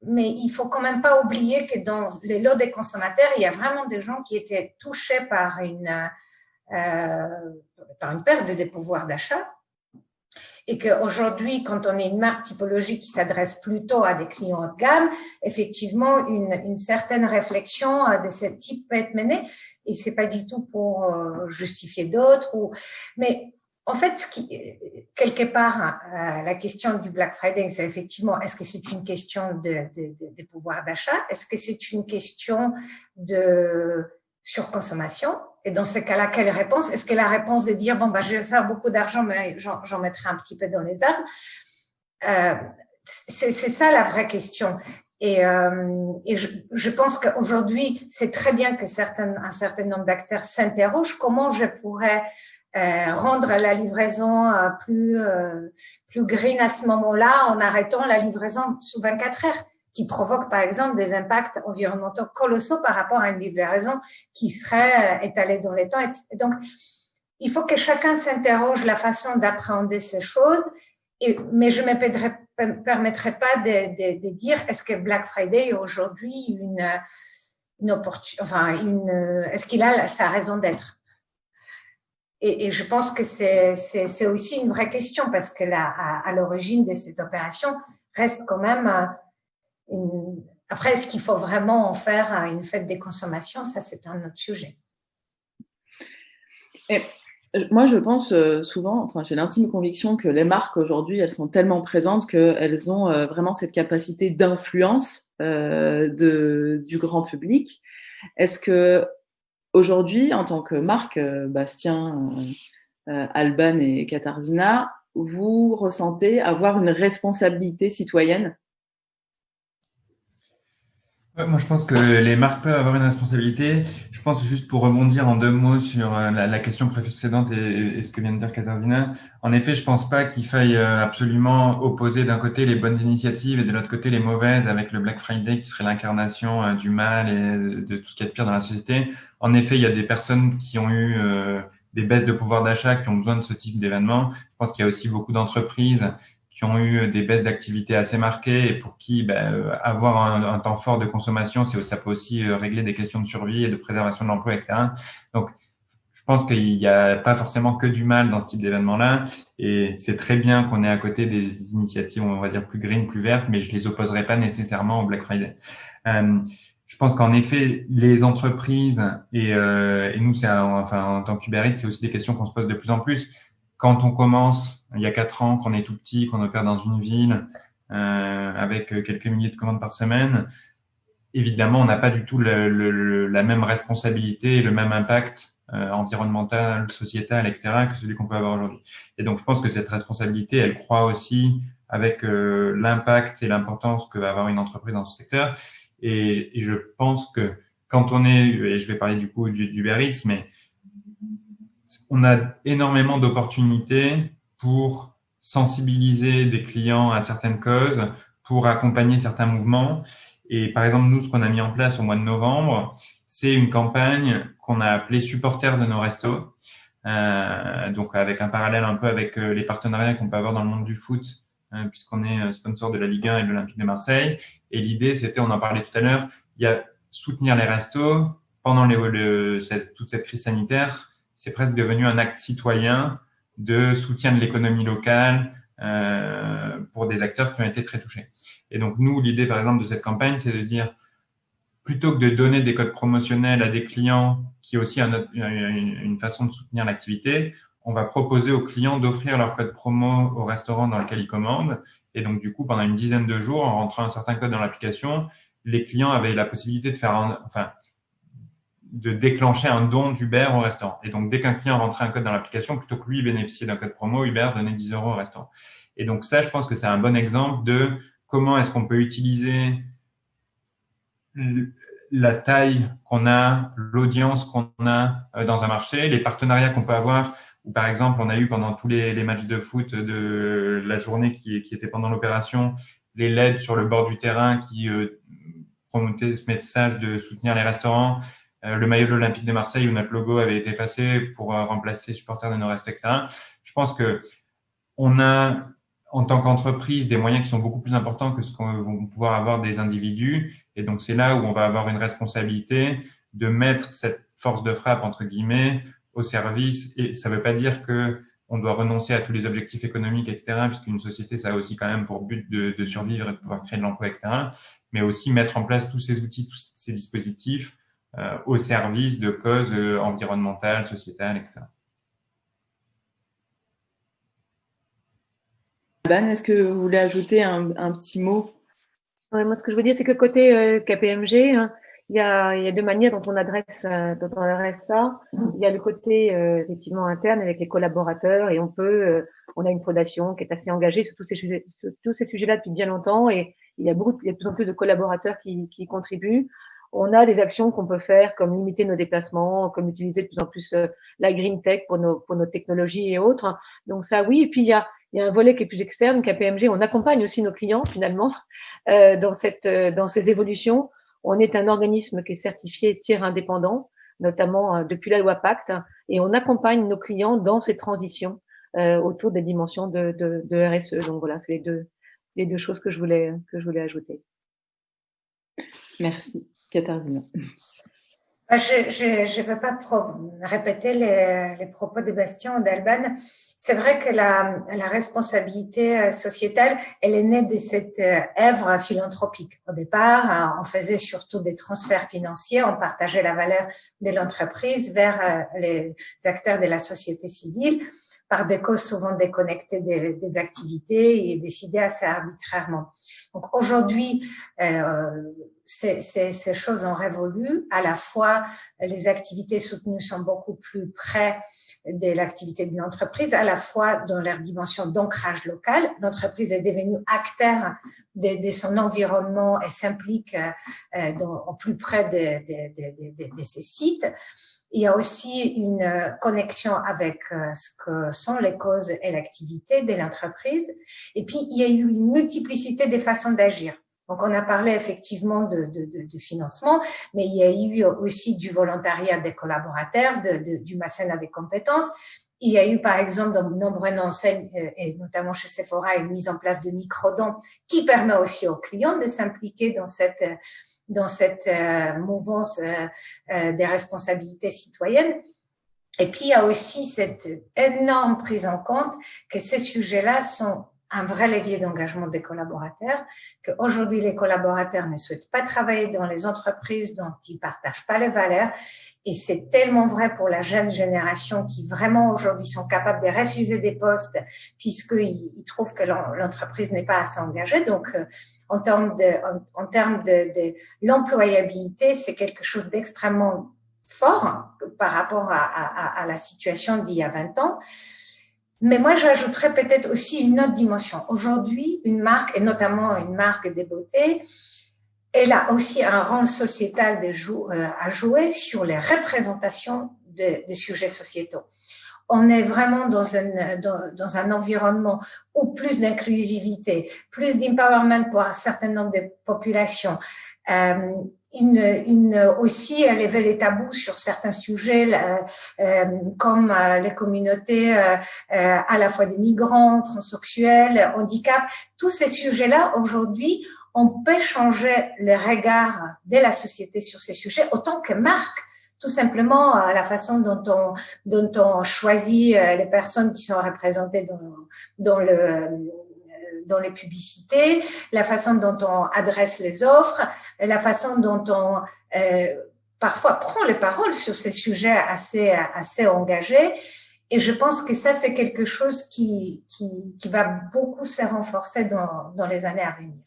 il faut quand même pas oublier que dans les lots des consommateurs, il y a vraiment des gens qui étaient touchés par une perte de pouvoir d'achat. Et qu'aujourd'hui, quand on est une marque typologique qui s'adresse plutôt à des clients haut de gamme, effectivement, une certaine réflexion de ce type peut être menée. Et c'est pas du tout pour justifier d'autres. Mais en fait, quelque part, la question du Black Friday, c'est effectivement, est-ce que c'est une question de pouvoir d'achat? Est-ce que c'est une question de surconsommation? Et dans ce cas-là, quelle réponse? Est-ce que la réponse de dire, je vais faire beaucoup d'argent, mais j'en mettrai un petit peu dans les arbres, c'est ça la vraie question. Et je pense qu'aujourd'hui, c'est très bien que un certain nombre d'acteurs s'interrogent comment je pourrais rendre la livraison plus green à ce moment-là en arrêtant la livraison sous 24 heures. Qui provoque, par exemple, des impacts environnementaux colossaux par rapport à une livraison qui serait étalée dans les temps. Donc, il faut que chacun s'interroge la façon d'appréhender ces choses, mais je ne me permettrai pas de dire est-ce que Black Friday est aujourd'hui une opportunité, est-ce qu'il a sa raison d'être? Et je pense que c'est aussi une vraie question parce que à l'origine de cette opération reste quand même Après, est-ce qu'il faut vraiment en faire une fête des consommations? Ça, c'est un autre sujet. Et moi, je pense souvent, enfin, j'ai l'intime conviction que les marques aujourd'hui, elles sont tellement présentes qu'elles ont vraiment cette capacité d'influence du grand public. Est-ce que aujourd'hui, en tant que marque, Bastien, Alban et Katarzyna, vous ressentez avoir une responsabilité citoyenne? Ouais, moi, je pense que les marques peuvent avoir une responsabilité. Je pense juste pour rebondir en 2 mots sur la question précédente et ce que vient de dire Katarzyna. En effet, je pense pas qu'il faille absolument opposer d'un côté les bonnes initiatives et de l'autre côté les mauvaises avec le Black Friday qui serait l'incarnation du mal et de tout ce qu'il y a de pire dans la société. En effet, il y a des personnes qui ont eu des baisses de pouvoir d'achat qui ont besoin de ce type d'événement. Je pense qu'il y a aussi beaucoup d'entreprises qui ont eu des baisses d'activité assez marquées et pour qui avoir un temps fort de consommation, ça peut aussi régler des questions de survie et de préservation de l'emploi, etc. Donc, je pense qu'il n'y a pas forcément que du mal dans ce type d'événement-là et c'est très bien qu'on ait à côté des initiatives, on va dire, plus green, plus vertes, mais je les opposerai pas nécessairement au Black Friday. Je pense qu'en effet, les entreprises et nous, en tant qu'Uber Eats, c'est aussi des questions qu'on se pose de plus en plus. Quand on commence, il y a 4 ans, qu'on est tout petit, qu'on opère dans une ville avec quelques milliers de commandes par semaine, évidemment, on n'a pas du tout la même responsabilité et le même impact environnemental, sociétal, etc., que celui qu'on peut avoir aujourd'hui. Et donc, je pense que cette responsabilité, elle croît aussi avec l'impact et l'importance que va avoir une entreprise dans ce secteur. Et je pense que quand on est, et je vais parler du coup d'Uber Eats, mais on a énormément d'opportunités pour sensibiliser des clients à certaines causes, pour accompagner certains mouvements. Et par exemple, nous, ce qu'on a mis en place au mois de novembre, c'est une campagne qu'on a appelée Supporters de nos restos. Donc avec un parallèle un peu avec les partenariats qu'on peut avoir dans le monde du foot, puisqu'on est sponsor de la Ligue 1 et de l'Olympique de Marseille. Et l'idée, c'était, on en parlait tout à l'heure, il y a soutenir les restos pendant toute cette crise sanitaire. C'est presque devenu un acte citoyen de soutien de l'économie locale pour des acteurs qui ont été très touchés. Et donc nous, l'idée par exemple de cette campagne, c'est de dire plutôt que de donner des codes promotionnels à des clients, qui est aussi une façon de soutenir l'activité, on va proposer aux clients d'offrir leur code promo au restaurant dans lequel ils commandent. Et donc du coup, pendant une dizaine de jours, en rentrant un certain code dans l'application, les clients avaient la possibilité de de déclencher un don d'Uber au restaurant. Et donc, dès qu'un client rentrait un code dans l'application, plutôt que lui bénéficier d'un code promo, Uber donnait 10 € au restaurant. Et donc, ça, je pense que c'est un bon exemple de comment est-ce qu'on peut utiliser la taille qu'on a, l'audience qu'on a dans un marché, les partenariats qu'on peut avoir, où par exemple, on a eu pendant tous les matchs de foot de la journée qui était pendant l'opération, les LED sur le bord du terrain qui promotaient ce message de soutenir les restaurants, le maillot de l'Olympique de Marseille où notre logo avait été effacé pour remplacer supporters de nos restos, etc. Je pense que on a, en tant qu'entreprise, des moyens qui sont beaucoup plus importants que ce qu'on vont pouvoir avoir des individus. Et donc, c'est là où on va avoir une responsabilité de mettre cette force de frappe, entre guillemets, au service. Et ça ne veut pas dire que on doit renoncer à tous les objectifs économiques, etc., puisqu'une société, ça a aussi quand même pour but de survivre et de pouvoir créer de l'emploi, etc., mais aussi mettre en place tous ces outils, tous ces dispositifs au service de causes environnementales, sociétales, etc. Alban, est-ce que vous voulez ajouter un petit mot? Ouais, moi, ce que je veux dire, c'est que côté KPMG, hein, il y a 2 manières dont on adresse ça. Il y a le côté effectivement interne avec les collaborateurs et on a une fondation qui est assez engagée sur tous ces sujets-là depuis bien longtemps et il y a de plus en plus de collaborateurs qui contribuent. On a des actions qu'on peut faire comme limiter nos déplacements, comme utiliser de plus en plus la green tech pour nos technologies et autres. Donc ça, oui. Et puis il y a un volet qui est plus externe, KPMG. On accompagne aussi nos clients finalement dans ces évolutions. On est un organisme qui est certifié tiers indépendant, notamment depuis la loi Pacte, et on accompagne nos clients dans ces transitions autour des dimensions de RSE. Donc voilà, c'est les deux choses que je voulais ajouter. Merci. Katarzyna. Je ne veux pas répéter les propos de Bastien ou d'Alban. C'est vrai que la responsabilité sociétale, elle est née de cette œuvre philanthropique. Au départ, on faisait surtout des transferts financiers, on partageait la valeur de l'entreprise vers les acteurs de la société civile par des causes souvent déconnectées des activités et décidées assez arbitrairement. Donc aujourd'hui, ces choses ont révolu. À la fois, les activités soutenues sont beaucoup plus près de l'activité de l'entreprise, à la fois dans leur dimension d'ancrage local. L'entreprise est devenue acteur de son environnement et s'implique au plus près de ses sites. Il y a aussi une connexion avec ce que sont les causes et l'activité de l'entreprise. Et puis, il y a eu une multiplicité des façons d'agir. Donc, on a parlé effectivement de financement, mais il y a eu aussi du volontariat des collaborateurs, du mécénat des compétences. Il y a eu, par exemple, dans de nombreuses enseignes, et notamment chez Sephora, une mise en place de microdons qui permet aussi aux clients de s'impliquer dans cette mouvance des responsabilités citoyennes. Et puis, il y a aussi cette énorme prise en compte que ces sujets-là sont un vrai levier d'engagement des collaborateurs, qu'aujourd'hui, les collaborateurs ne souhaitent pas travailler dans les entreprises dont ils partagent pas les valeurs. Et c'est tellement vrai pour la jeune génération qui vraiment aujourd'hui sont capables de refuser des postes puisqu'ils trouvent que l'entreprise n'est pas assez engagée. Donc, en termes de l'employabilité, c'est quelque chose d'extrêmement fort par rapport à la situation d'il y a 20 ans. Mais moi, j'ajouterais peut-être aussi une autre dimension. Aujourd'hui, une marque, et notamment une marque de beauté, elle a aussi un rôle sociétal à jouer sur les représentations des sujets sociétaux. On est vraiment dans un environnement où plus d'inclusivité, plus d'empowerment pour un certain nombre de populations, aussi lever les tabous sur certains sujets comme les communautés à la fois des migrants, transsexuels, handicap. Tous ces sujets-là, aujourd'hui, on peut changer le regard de la société sur ces sujets autant que marque. Tout simplement la façon dont on choisit les personnes qui sont représentées dans les publicités, la façon dont on adresse les offres, la façon dont on parfois prend les paroles sur ces sujets assez engagés. Et je pense que ça, c'est quelque chose qui va beaucoup se renforcer dans les années à venir.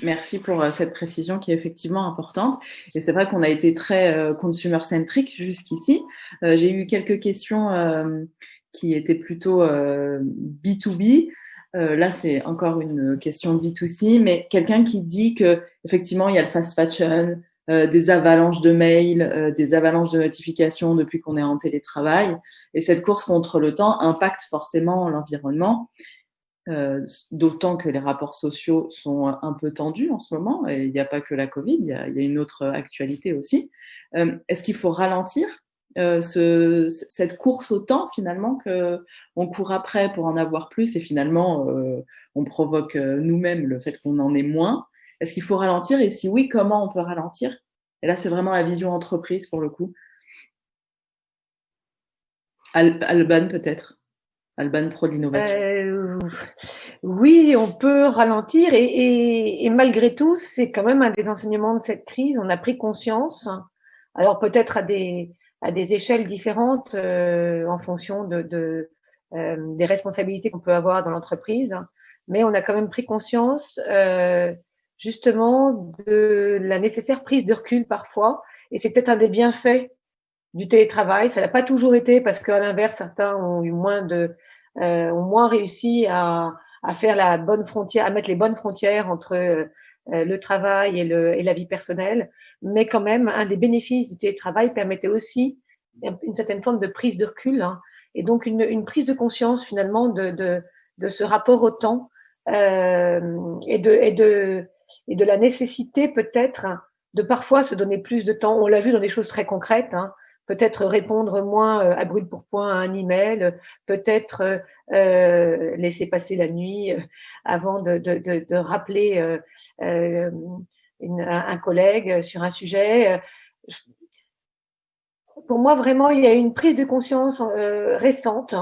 Merci pour cette précision qui est effectivement importante. Et c'est vrai qu'on a été très consumer-centric jusqu'ici. J'ai eu quelques questions qui étaient plutôt B2B. Là, c'est encore une question B2C, mais quelqu'un qui dit que effectivement, il y a le fast fashion, des avalanches de mails, des avalanches de notifications depuis qu'on est en télétravail. Et cette course contre le temps impacte forcément l'environnement. D'autant que les rapports sociaux sont un peu tendus en ce moment, et il n'y a pas que la Covid, il y a une autre actualité aussi. Est-ce qu'il faut ralentir cette course au temps finalement qu'on court après pour en avoir plus et finalement on provoque nous-mêmes le fait qu'on en ait moins? Est-ce qu'il faut ralentir et si oui, comment on peut ralentir? Et là, c'est vraiment la vision entreprise pour le coup. Alban peut-être. Alban Pro de l'innovation. Oui, on peut ralentir et malgré tout, c'est quand même un des enseignements de cette crise. On a pris conscience, alors peut-être à des échelles différentes en fonction des responsabilités qu'on peut avoir dans l'entreprise, mais on a quand même pris conscience justement de la nécessaire prise de recul parfois, et c'est peut-être un des bienfaits du télétravail. Ça n'a pas toujours été parce qu'à l'inverse, certains ont eu ont moins réussi à faire la bonne frontière, à mettre les bonnes frontières entre le travail et la vie personnelle. Mais quand même, un des bénéfices du télétravail permettait aussi une certaine forme de prise de recul, hein, et donc une prise de conscience finalement de ce rapport au temps et de la nécessité peut-être de parfois se donner plus de temps. On l'a vu dans des choses très concrètes, hein. Peut-être répondre moins à brûle pour point à un email, peut-être laisser passer la nuit avant de rappeler un collègue sur un sujet. Pour moi, vraiment, il y a une prise de conscience récente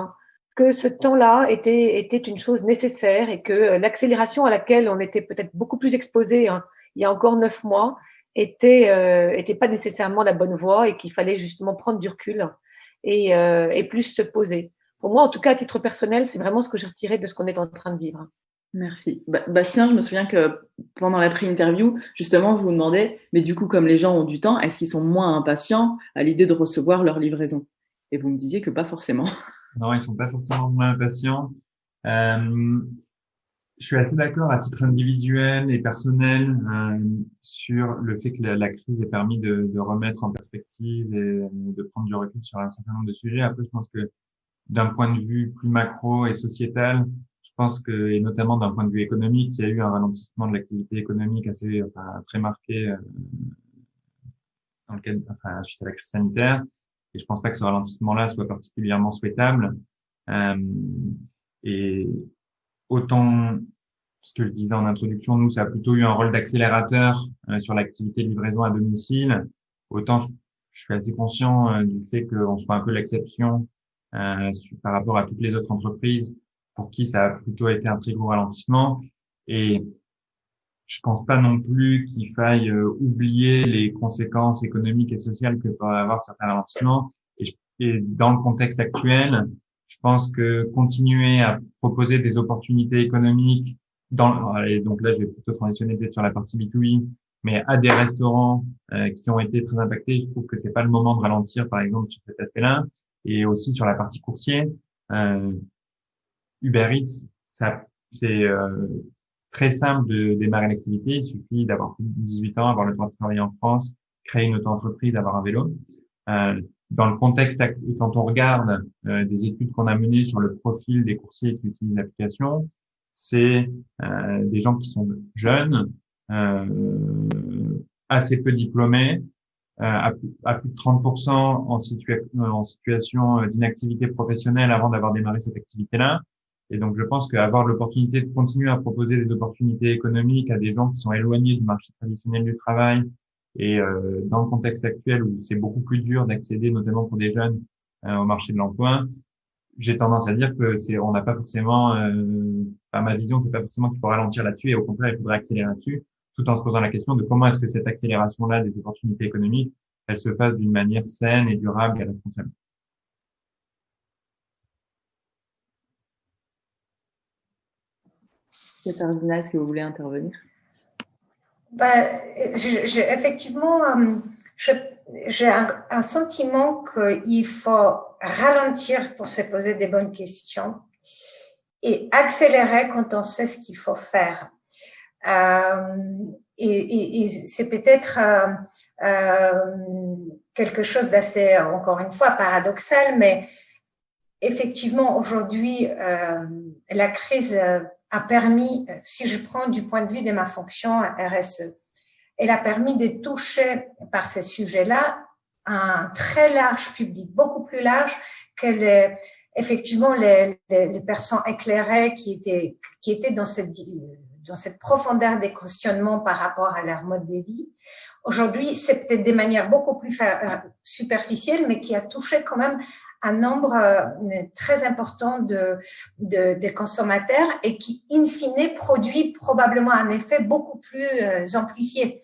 que ce temps-là était une chose nécessaire et que l'accélération à laquelle on était peut-être beaucoup plus exposé il y a encore 9 mois était pas nécessairement la bonne voie et qu'il fallait justement prendre du recul et plus se poser. Pour moi, en tout cas, à titre personnel, c'est vraiment ce que j'ai retiré de ce qu'on est en train de vivre. Merci. Bastien, je me souviens que pendant la pré-interview, justement, vous vous demandez, mais du coup, comme les gens ont du temps, est-ce qu'ils sont moins impatients à l'idée de recevoir leur livraison? Et vous me disiez que pas forcément. Non, ils sont pas forcément moins impatients. Je suis assez d'accord à titre individuel et personnel sur le fait que la crise ait permis de remettre en perspective et de prendre du recul sur un certain nombre de sujets. Après, je pense que d'un point de vue plus macro et sociétal, je pense que, et notamment d'un point de vue économique, il y a eu un ralentissement de l'activité économique très marqué suite à la crise sanitaire. Et je pense pas que ce ralentissement-là soit particulièrement souhaitable. Et autant, ce que je disais en introduction, nous, ça a plutôt eu un rôle d'accélérateur sur l'activité de livraison à domicile. Autant, je suis assez conscient du fait qu'on soit un peu l'exception par rapport à toutes les autres entreprises pour qui ça a plutôt été un très gros ralentissement. Et je pense pas non plus qu'il faille oublier les conséquences économiques et sociales que peuvent avoir certains ralentissements. Et dans le contexte actuel, je pense que continuer à proposer des opportunités économiques et donc là, je vais plutôt transitionner peut-être sur la partie B2B, mais à des restaurants qui ont été très impactés, je trouve que c'est pas le moment de ralentir, par exemple, sur cet aspect-là. Et aussi sur la partie coursier, Uber Eats, c'est très simple de démarrer l'activité. Il suffit d'avoir plus de 18 ans, avoir le droit de travailler en France, créer une auto-entreprise, avoir un vélo. Dans le contexte, quand on regarde des études qu'on a menées sur le profil des coursiers qui utilisent l'application, c'est des gens qui sont jeunes, assez peu diplômés, à plus de 30% en situation d'inactivité professionnelle avant d'avoir démarré cette activité-là. Et donc, je pense qu'avoir l'opportunité de continuer à proposer des opportunités économiques à des gens qui sont éloignés du marché traditionnel du travail et dans le contexte actuel où c'est beaucoup plus dur d'accéder, notamment pour des jeunes, au marché de l'emploi, j'ai tendance à dire que on n'a pas forcément, à ma vision, c'est pas forcément qu'il faut ralentir là-dessus et au contraire, il faudrait accélérer là-dessus, tout en se posant la question de comment est-ce que cette accélération-là des opportunités économiques, elle se fasse d'une manière saine et durable et responsable. Katarzyna, est-ce que vous voulez intervenir? Effectivement, j'ai un sentiment qu'il faut ralentir pour se poser des bonnes questions et accélérer quand on sait ce qu'il faut faire. Et c'est peut-être quelque chose d'assez, encore une fois, paradoxal, mais effectivement, aujourd'hui, la crise a permis, si je prends du point de vue de ma fonction RSE, elle a permis de toucher par ces sujets-là un très large public, beaucoup plus large que effectivement les personnes éclairées qui étaient dans cette profondeur des questionnements par rapport à leur mode de vie. Aujourd'hui, c'est peut-être des manières beaucoup plus superficielles, mais qui a touché quand même un nombre très important de consommateurs et qui, in fine, produit probablement un effet beaucoup plus amplifié.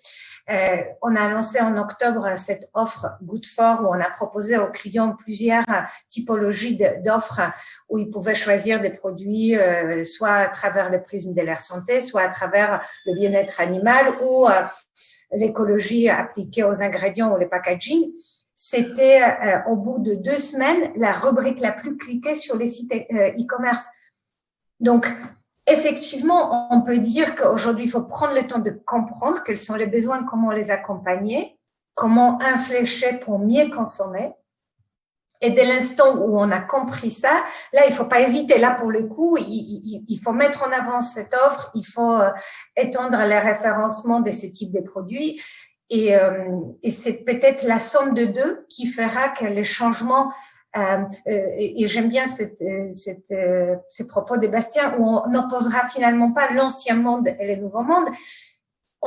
On a lancé en octobre cette offre Good For où on a proposé aux clients plusieurs typologies d'offres où ils pouvaient choisir des produits soit à travers le prisme de leur santé, soit à travers le bien-être animal ou l'écologie appliquée aux ingrédients ou le packaging. C'était au bout de 2 semaines la rubrique la plus cliquée sur les sites e-commerce. Donc, effectivement, on peut dire qu'aujourd'hui, il faut prendre le temps de comprendre quels sont les besoins, comment les accompagner, comment infléchir pour mieux consommer. Et dès l'instant où on a compris ça, là, il faut pas hésiter. Là, pour le coup, il faut mettre en avant cette offre, il faut étendre les référencements de ce type de produits. Et c'est peut-être la somme de deux qui fera que les changements et j'aime bien ces propos de Bastien où on n'opposera finalement pas l'ancien monde et le nouveau monde.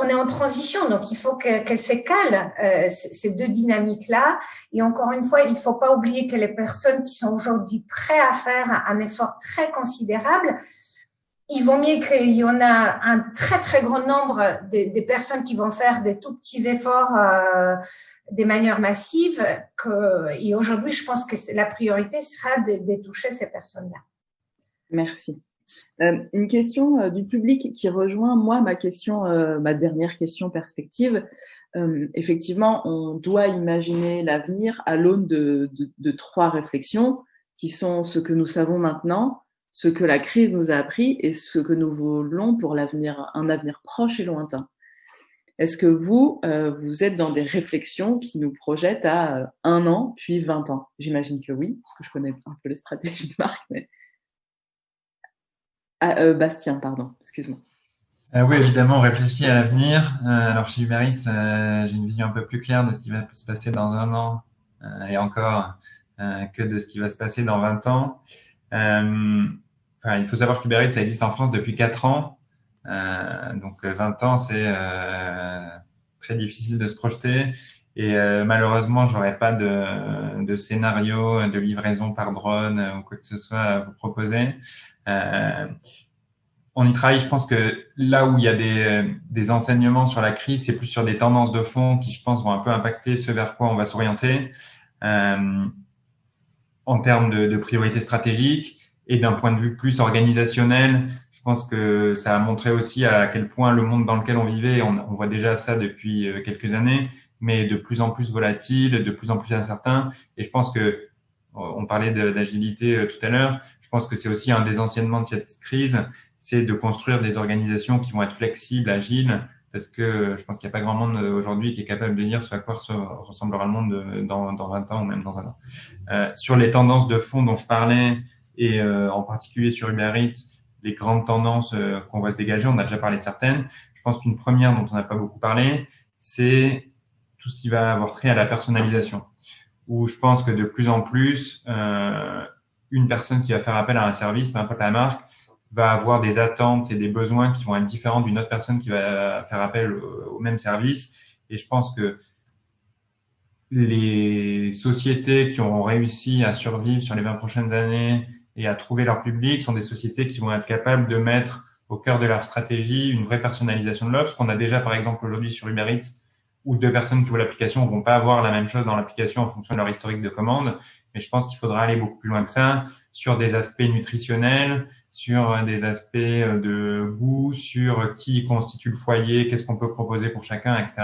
on est en transition, donc il faut qu'elle s'écale, ces deux dynamiques-là. Et encore une fois, il ne faut pas oublier que les personnes qui sont aujourd'hui prêtes à faire un effort très considérable, il vaut mieux qu'il y en a un très, très grand nombre des personnes qui vont faire des tout petits efforts de manière massive. Et aujourd'hui, je pense que la priorité sera de toucher ces personnes-là. Merci. Une question du public qui rejoint, moi, ma dernière question perspective. Effectivement, on doit imaginer l'avenir à l'aune de trois réflexions qui sont ce que nous savons maintenant, ce que la crise nous a appris et ce que nous voulons pour l'avenir, un avenir proche et lointain. Est-ce que vous êtes dans des réflexions qui nous projettent à 1 an, puis 20 ans? J'imagine que oui, parce que je connais un peu les stratégies de marque, mais... Bastien, pardon, excuse-moi. Oui, évidemment, on réfléchit à l'avenir. Alors, chez Uber Eats, j'ai une vision un peu plus claire de ce qui va se passer dans 1 an et encore que de ce qui va se passer dans 20 ans. Il faut savoir qu'Uber Eats, ça existe en France depuis 4 ans. Donc, 20 ans, c'est très difficile de se projeter. Et malheureusement, j'aurais pas de scénario de livraison par drone ou quoi que ce soit à vous proposer. On y travaille. Je pense que là où il y a des enseignements sur la crise, c'est plus sur des tendances de fond qui, je pense, vont un peu impacter ce vers quoi on va s'orienter en termes de priorités stratégiques et d'un point de vue plus organisationnel. Je pense que ça a montré aussi à quel point le monde dans lequel on vivait, on voit déjà ça depuis quelques années, mais de plus en plus volatile, de plus en plus incertain. Et je pense que on parlait d'agilité tout à l'heure. Je pense que c'est aussi un des enseignements de cette crise, c'est de construire des organisations qui vont être flexibles, agiles, parce que je pense qu'il n'y a pas grand monde aujourd'hui qui est capable de dire ce à quoi ressemblera le monde dans 20 ans ou même dans 1 an. Sur les tendances de fond dont je parlais, et en particulier sur Uber Eats, les grandes tendances qu'on va se dégager, on a déjà parlé de certaines. Je pense qu'une première dont on n'a pas beaucoup parlé, c'est tout ce qui va avoir trait à la personnalisation, où je pense que de plus en plus, une personne qui va faire appel à un service, peu importe la marque, va avoir des attentes et des besoins qui vont être différents d'une autre personne qui va faire appel au même service. Et je pense que les sociétés qui auront réussi à survivre sur les 20 prochaines années et à trouver leur public sont des sociétés qui vont être capables de mettre au cœur de leur stratégie une vraie personnalisation de l'offre. Ce qu'on a déjà, par exemple, aujourd'hui sur Uber Eats, où 2 personnes qui ouvrent l'application vont pas avoir la même chose dans l'application en fonction de leur historique de commande. Mais je pense qu'il faudra aller beaucoup plus loin que ça sur des aspects nutritionnels, sur des aspects de goût, sur qui constitue le foyer, qu'est-ce qu'on peut proposer pour chacun, etc.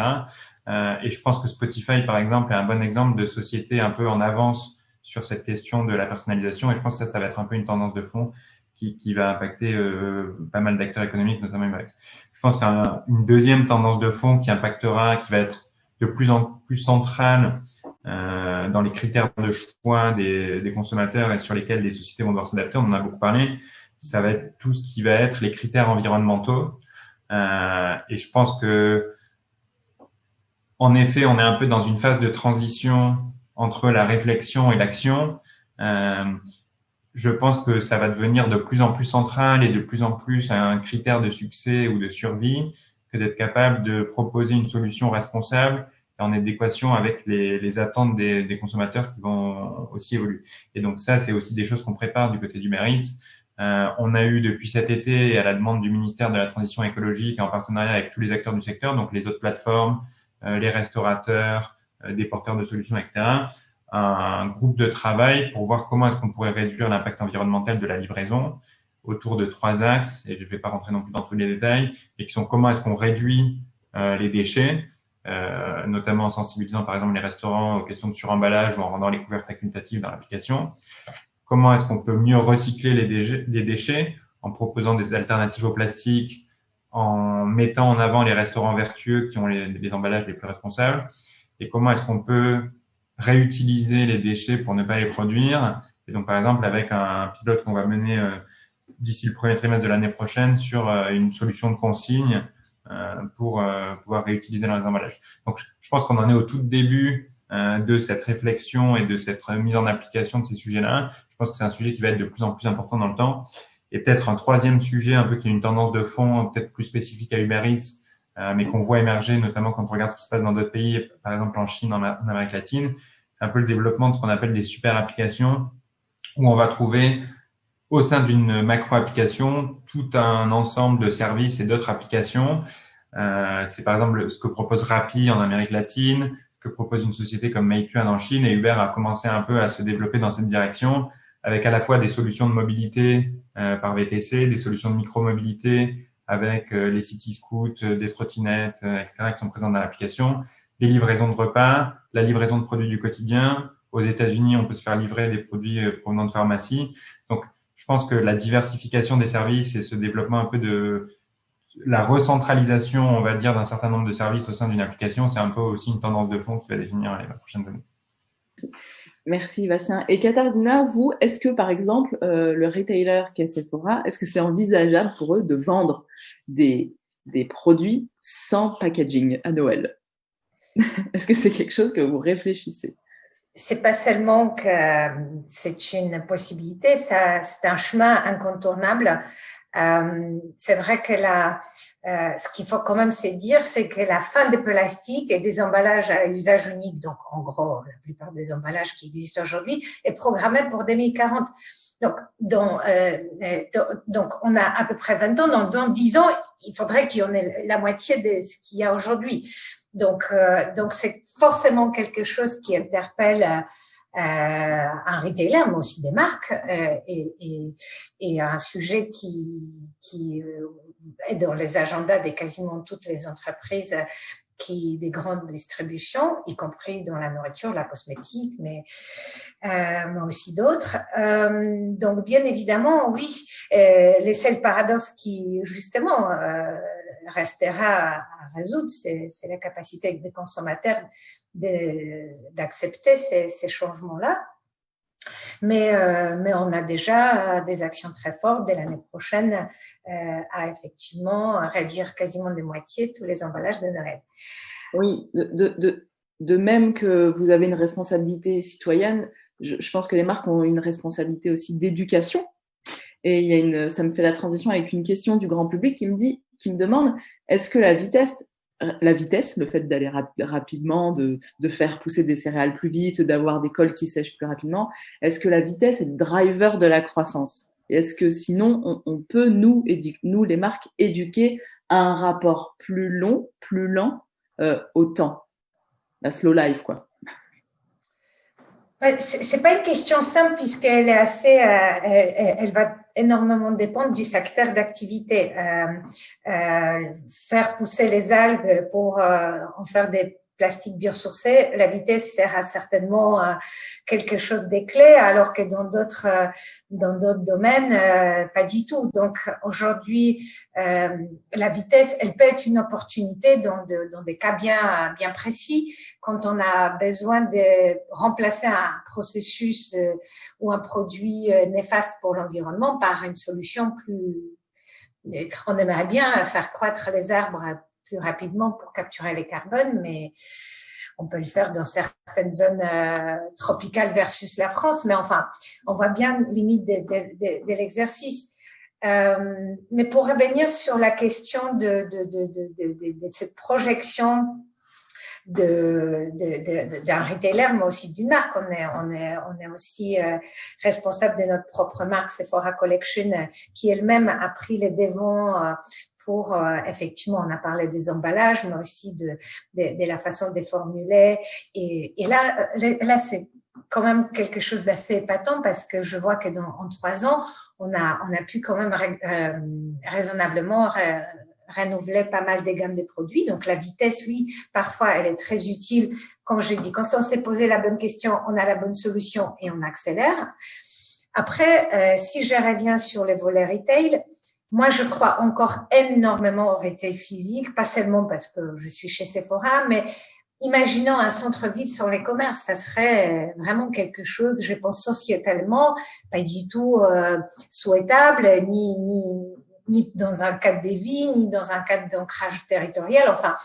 Et je pense que Spotify, par exemple, est un bon exemple de société un peu en avance sur cette question de la personnalisation. Et je pense que ça va être un peu une tendance de fond qui va impacter pas mal d'acteurs économiques, notamment Uber Eats. Je pense qu'une deuxième tendance de fond qui impactera, qui va être de plus en plus centrale dans les critères de choix des consommateurs et sur lesquels les sociétés vont devoir s'adapter, on en a beaucoup parlé, ça va être tout ce qui va être les critères environnementaux. Et je pense que, en effet, on est un peu dans une phase de transition entre la réflexion et l'action. Je pense que ça va devenir de plus en plus central et de plus en plus un critère de succès ou de survie que d'être capable de proposer une solution responsable et en adéquation avec les attentes des consommateurs qui vont aussi évoluer. Et donc ça, c'est aussi des choses qu'on prépare du côté d'Uber Eats. On a eu depuis cet été, et à la demande du ministère de la Transition écologique, en partenariat avec tous les acteurs du secteur, donc les autres plateformes, les restaurateurs, des porteurs de solutions, etc., un groupe de travail pour voir comment est-ce qu'on pourrait réduire l'impact environnemental de la livraison autour de 3 axes, et je ne vais pas rentrer non plus dans tous les détails, et qui sont comment est-ce qu'on réduit les déchets, notamment en sensibilisant par exemple les restaurants aux questions de suremballage ou en rendant les couverts facultatifs dans l'application. Comment est-ce qu'on peut mieux recycler les déchets en proposant des alternatives au plastique, en mettant en avant les restaurants vertueux qui ont les emballages les plus responsables, et comment est-ce qu'on peut réutiliser les déchets pour ne pas les produire. Et donc, par exemple, avec un pilote qu'on va mener d'ici le premier trimestre de l'année prochaine sur une solution de consigne pour pouvoir réutiliser leurs emballages. Donc, je pense qu'on en est au tout début de cette réflexion et de cette mise en application de ces sujets-là. Je pense que c'est un sujet qui va être de plus en plus important dans le temps. Et peut-être un troisième sujet, un peu qui est une tendance de fond, peut-être plus spécifique à Uber Eats, c'est mais qu'on voit émerger, notamment quand on regarde ce qui se passe dans d'autres pays, par exemple en Chine, en Amérique latine. C'est un peu le développement de ce qu'on appelle des super applications, où on va trouver au sein d'une macro-application tout un ensemble de services et d'autres applications. C'est par exemple ce que propose Rappi en Amérique latine, que propose une société comme Meituan en Chine, et Uber a commencé un peu à se développer dans cette direction, avec à la fois des solutions de mobilité par VTC, des solutions de micro-mobilité avec les city scooters, des trottinettes, etc., qui sont présentes dans l'application, des livraisons de repas, la livraison de produits du quotidien. Aux États-Unis, on peut se faire livrer des produits provenant de pharmacie. Donc, je pense que la diversification des services et ce développement un peu de la recentralisation, on va dire, d'un certain nombre de services au sein d'une application, c'est un peu aussi une tendance de fond qui va définir les prochaines années. Merci Bastien. Et Katarzyna, vous, est-ce que par exemple, le retailer qu'est Sephora, est-ce que c'est envisageable pour eux de vendre des produits sans packaging à Noël? Est-ce que c'est quelque chose que vous réfléchissez? C'est pas seulement que c'est une possibilité, c'est un chemin incontournable. C'est vrai que ce qu'il faut quand même se dire, c'est que la fin des plastiques et des emballages à usage unique, donc en gros, la plupart des emballages qui existent aujourd'hui, est programmée pour 2040. Donc, on a à peu près 20 ans. Dans 10 ans, il faudrait qu'il y en ait la moitié de ce qu'il y a aujourd'hui. Donc, c'est forcément quelque chose qui interpelle un retailer, mais aussi des marques, et un sujet qui est dans les agendas de quasiment toutes les entreprises des grandes distributions, y compris dans la nourriture, la cosmétique, mais aussi d'autres. Donc, bien évidemment, oui, les seuls paradoxes qui, justement, restera à résoudre, c'est la capacité des consommateurs d'accepter ces changements-là. Mais on a déjà des actions très fortes dès l'année prochaine à effectivement réduire quasiment de moitié tous les emballages de Noël. Oui, de même que vous avez une responsabilité citoyenne, je pense que les marques ont une responsabilité aussi d'éducation. Et ça me fait la transition avec une question du grand public qui me demande, est-ce que la vitesse, le fait d'aller rapidement, de faire pousser des céréales plus vite, d'avoir des cols qui sèchent plus rapidement, est-ce que la vitesse est le driver de la croissance? Et est-ce que sinon, on peut, nous, les marques, éduquer à un rapport plus long, plus lent au temps? La slow life, quoi. C'est pas une question simple puisqu'elle est elle va énormément dépendre du secteur d'activité. Faire pousser les algues pour en faire des plastiques biosourcés, la vitesse sera certainement quelque chose de clé, alors que dans d'autres domaines, pas du tout. Donc aujourd'hui, la vitesse, elle peut être une opportunité dans des cas bien précis, quand on a besoin de remplacer un processus ou un produit néfaste pour l'environnement par une solution plus. On aimerait bien faire croître les arbres plus rapidement pour capturer les carbones, mais on peut le faire dans certaines zones tropicales versus la France. Mais enfin, on voit bien limite de l'exercice. Mais pour revenir sur la question de cette projection d'un retailer, mais aussi d'une marque, on est aussi responsable de notre propre marque Sephora Collection, qui elle-même a pris les devants pour effectivement, on a parlé des emballages, mais aussi de la façon de formuler. Et là, c'est quand même quelque chose d'assez épatant parce que je vois que en 3 ans, on a pu quand même raisonnablement renouveler pas mal des gammes de produits. Donc, la vitesse, oui, parfois, elle est très utile. Comme je dis, quand on s'est posé la bonne question, on a la bonne solution et on accélère. Après, si je reviens sur les volets retail, moi, je crois encore énormément au retail physique, pas seulement parce que je suis chez Sephora, mais imaginons un centre-ville sur les commerces, ça serait vraiment quelque chose, je pense, sociétalement, pas du tout souhaitable, ni dans un cadre des villes, ni dans un cadre d'ancrage territorial. Enfin,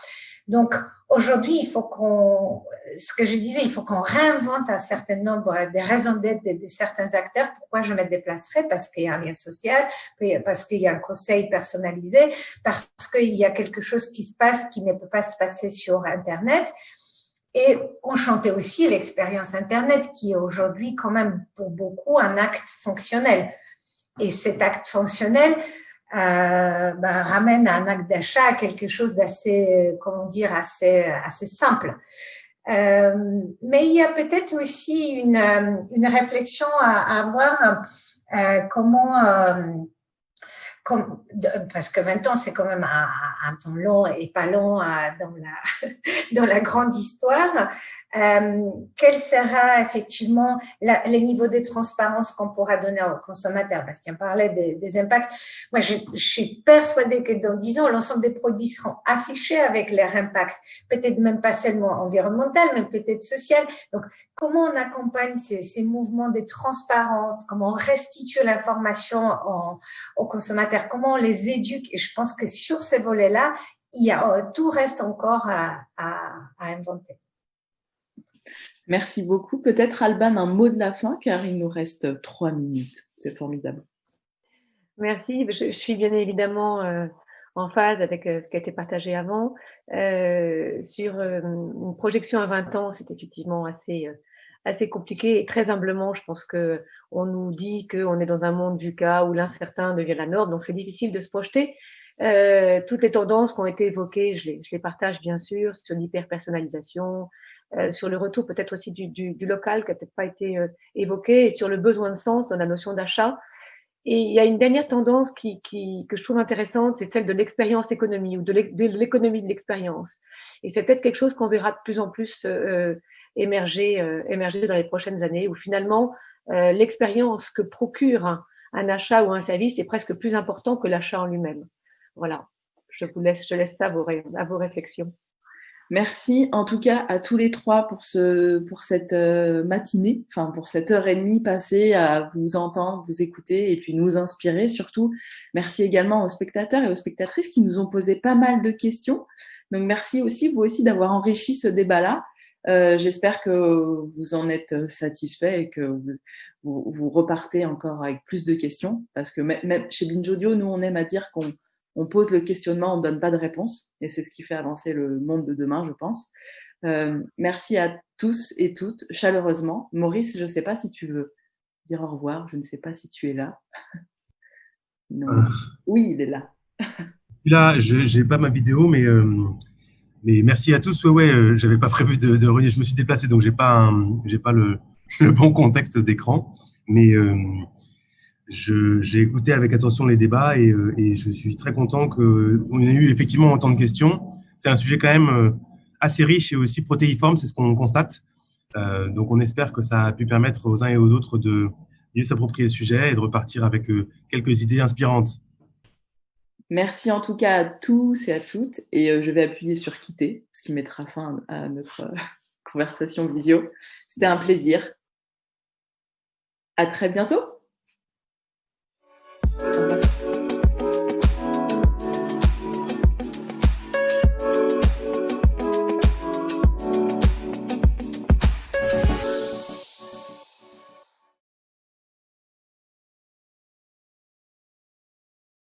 donc aujourd'hui, ce que je disais, il faut qu'on réinvente un certain nombre des raisons d'être de certains acteurs. Pourquoi je me déplacerai? Parce qu'il y a un lien social, parce qu'il y a un conseil personnalisé, parce qu'il y a quelque chose qui se passe qui ne peut pas se passer sur Internet. Et on chantait aussi l'expérience Internet, qui est aujourd'hui quand même pour beaucoup un acte fonctionnel. Et cet acte fonctionnel ramène à un acte d'achat, à quelque chose d'assez, assez simple. Mais il y a peut-être aussi une réflexion à avoir parce que 20 ans, c'est quand même un temps long et pas long dans la grande histoire. Quel sera effectivement les niveaux de transparence qu'on pourra donner aux consommateurs? Bastien parlait des impacts. Moi, je suis persuadée que dans 10 ans, l'ensemble des produits seront affichés avec leur impact. Peut-être même pas seulement environnemental, mais peut-être social. Donc, comment on accompagne ces mouvements de transparence? Comment on restitue l'information aux consommateurs? Comment on les éduque? Et je pense que sur ces volets-là, tout reste encore à inventer. Merci beaucoup. Peut-être, Alban, un mot de la fin, car il nous reste 3 minutes. C'est formidable. Merci. Je suis bien évidemment en phase avec ce qui a été partagé avant. Sur une projection à 20 ans, c'est effectivement assez compliqué. Et très humblement, je pense qu'on nous dit qu'on est dans un monde VUCA où l'incertain devient la norme. Donc, c'est difficile de se projeter. Toutes les tendances qui ont été évoquées, je les partage bien sûr, sur l'hyper-personnalisation, sur le retour peut-être aussi du local qui n'a peut-être pas été évoqué, et sur le besoin de sens dans la notion d'achat. Et il y a une dernière tendance que je trouve intéressante, c'est celle de l'expérience économie ou de l'économie de l'expérience. Et c'est peut-être quelque chose qu'on verra de plus en plus émerger dans les prochaines années, où finalement l'expérience que procure un achat ou un service est presque plus important que l'achat en lui-même. Voilà, je laisse ça à vos réflexions. Merci en tout cas à tous les trois pour cette matinée, enfin pour cette heure et demie passée à vous entendre, vous écouter et puis nous inspirer surtout. Merci également aux spectateurs et aux spectatrices qui nous ont posé pas mal de questions. Donc merci aussi vous aussi d'avoir enrichi ce débat-là. J'espère que vous en êtes satisfaits et que vous repartez encore avec plus de questions, parce que même chez Binge Audio, nous on aime à dire qu'on pose le questionnement, on ne donne pas de réponse, et c'est ce qui fait avancer le monde de demain, je pense. Merci à tous et toutes, chaleureusement. Maurice, je ne sais pas si tu veux dire au revoir, je ne sais pas si tu es là. Non. Oui, il est là. Là, je n'ai pas ma vidéo, mais merci à tous. Ouais, j'avais pas prévu de revenir, je me suis déplacé, donc j'ai pas le bon contexte d'écran, mais j'ai écouté avec attention les débats et je suis très content qu'on ait eu effectivement autant de questions. C'est un sujet quand même assez riche et aussi protéiforme, c'est ce qu'on constate. Donc, on espère que ça a pu permettre aux uns et aux autres de mieux s'approprier le sujet et de repartir avec quelques idées inspirantes. Merci en tout cas à tous et à toutes. Et je vais appuyer sur quitter, ce qui mettra fin à notre conversation visio. C'était un plaisir. À très bientôt. Au revoir.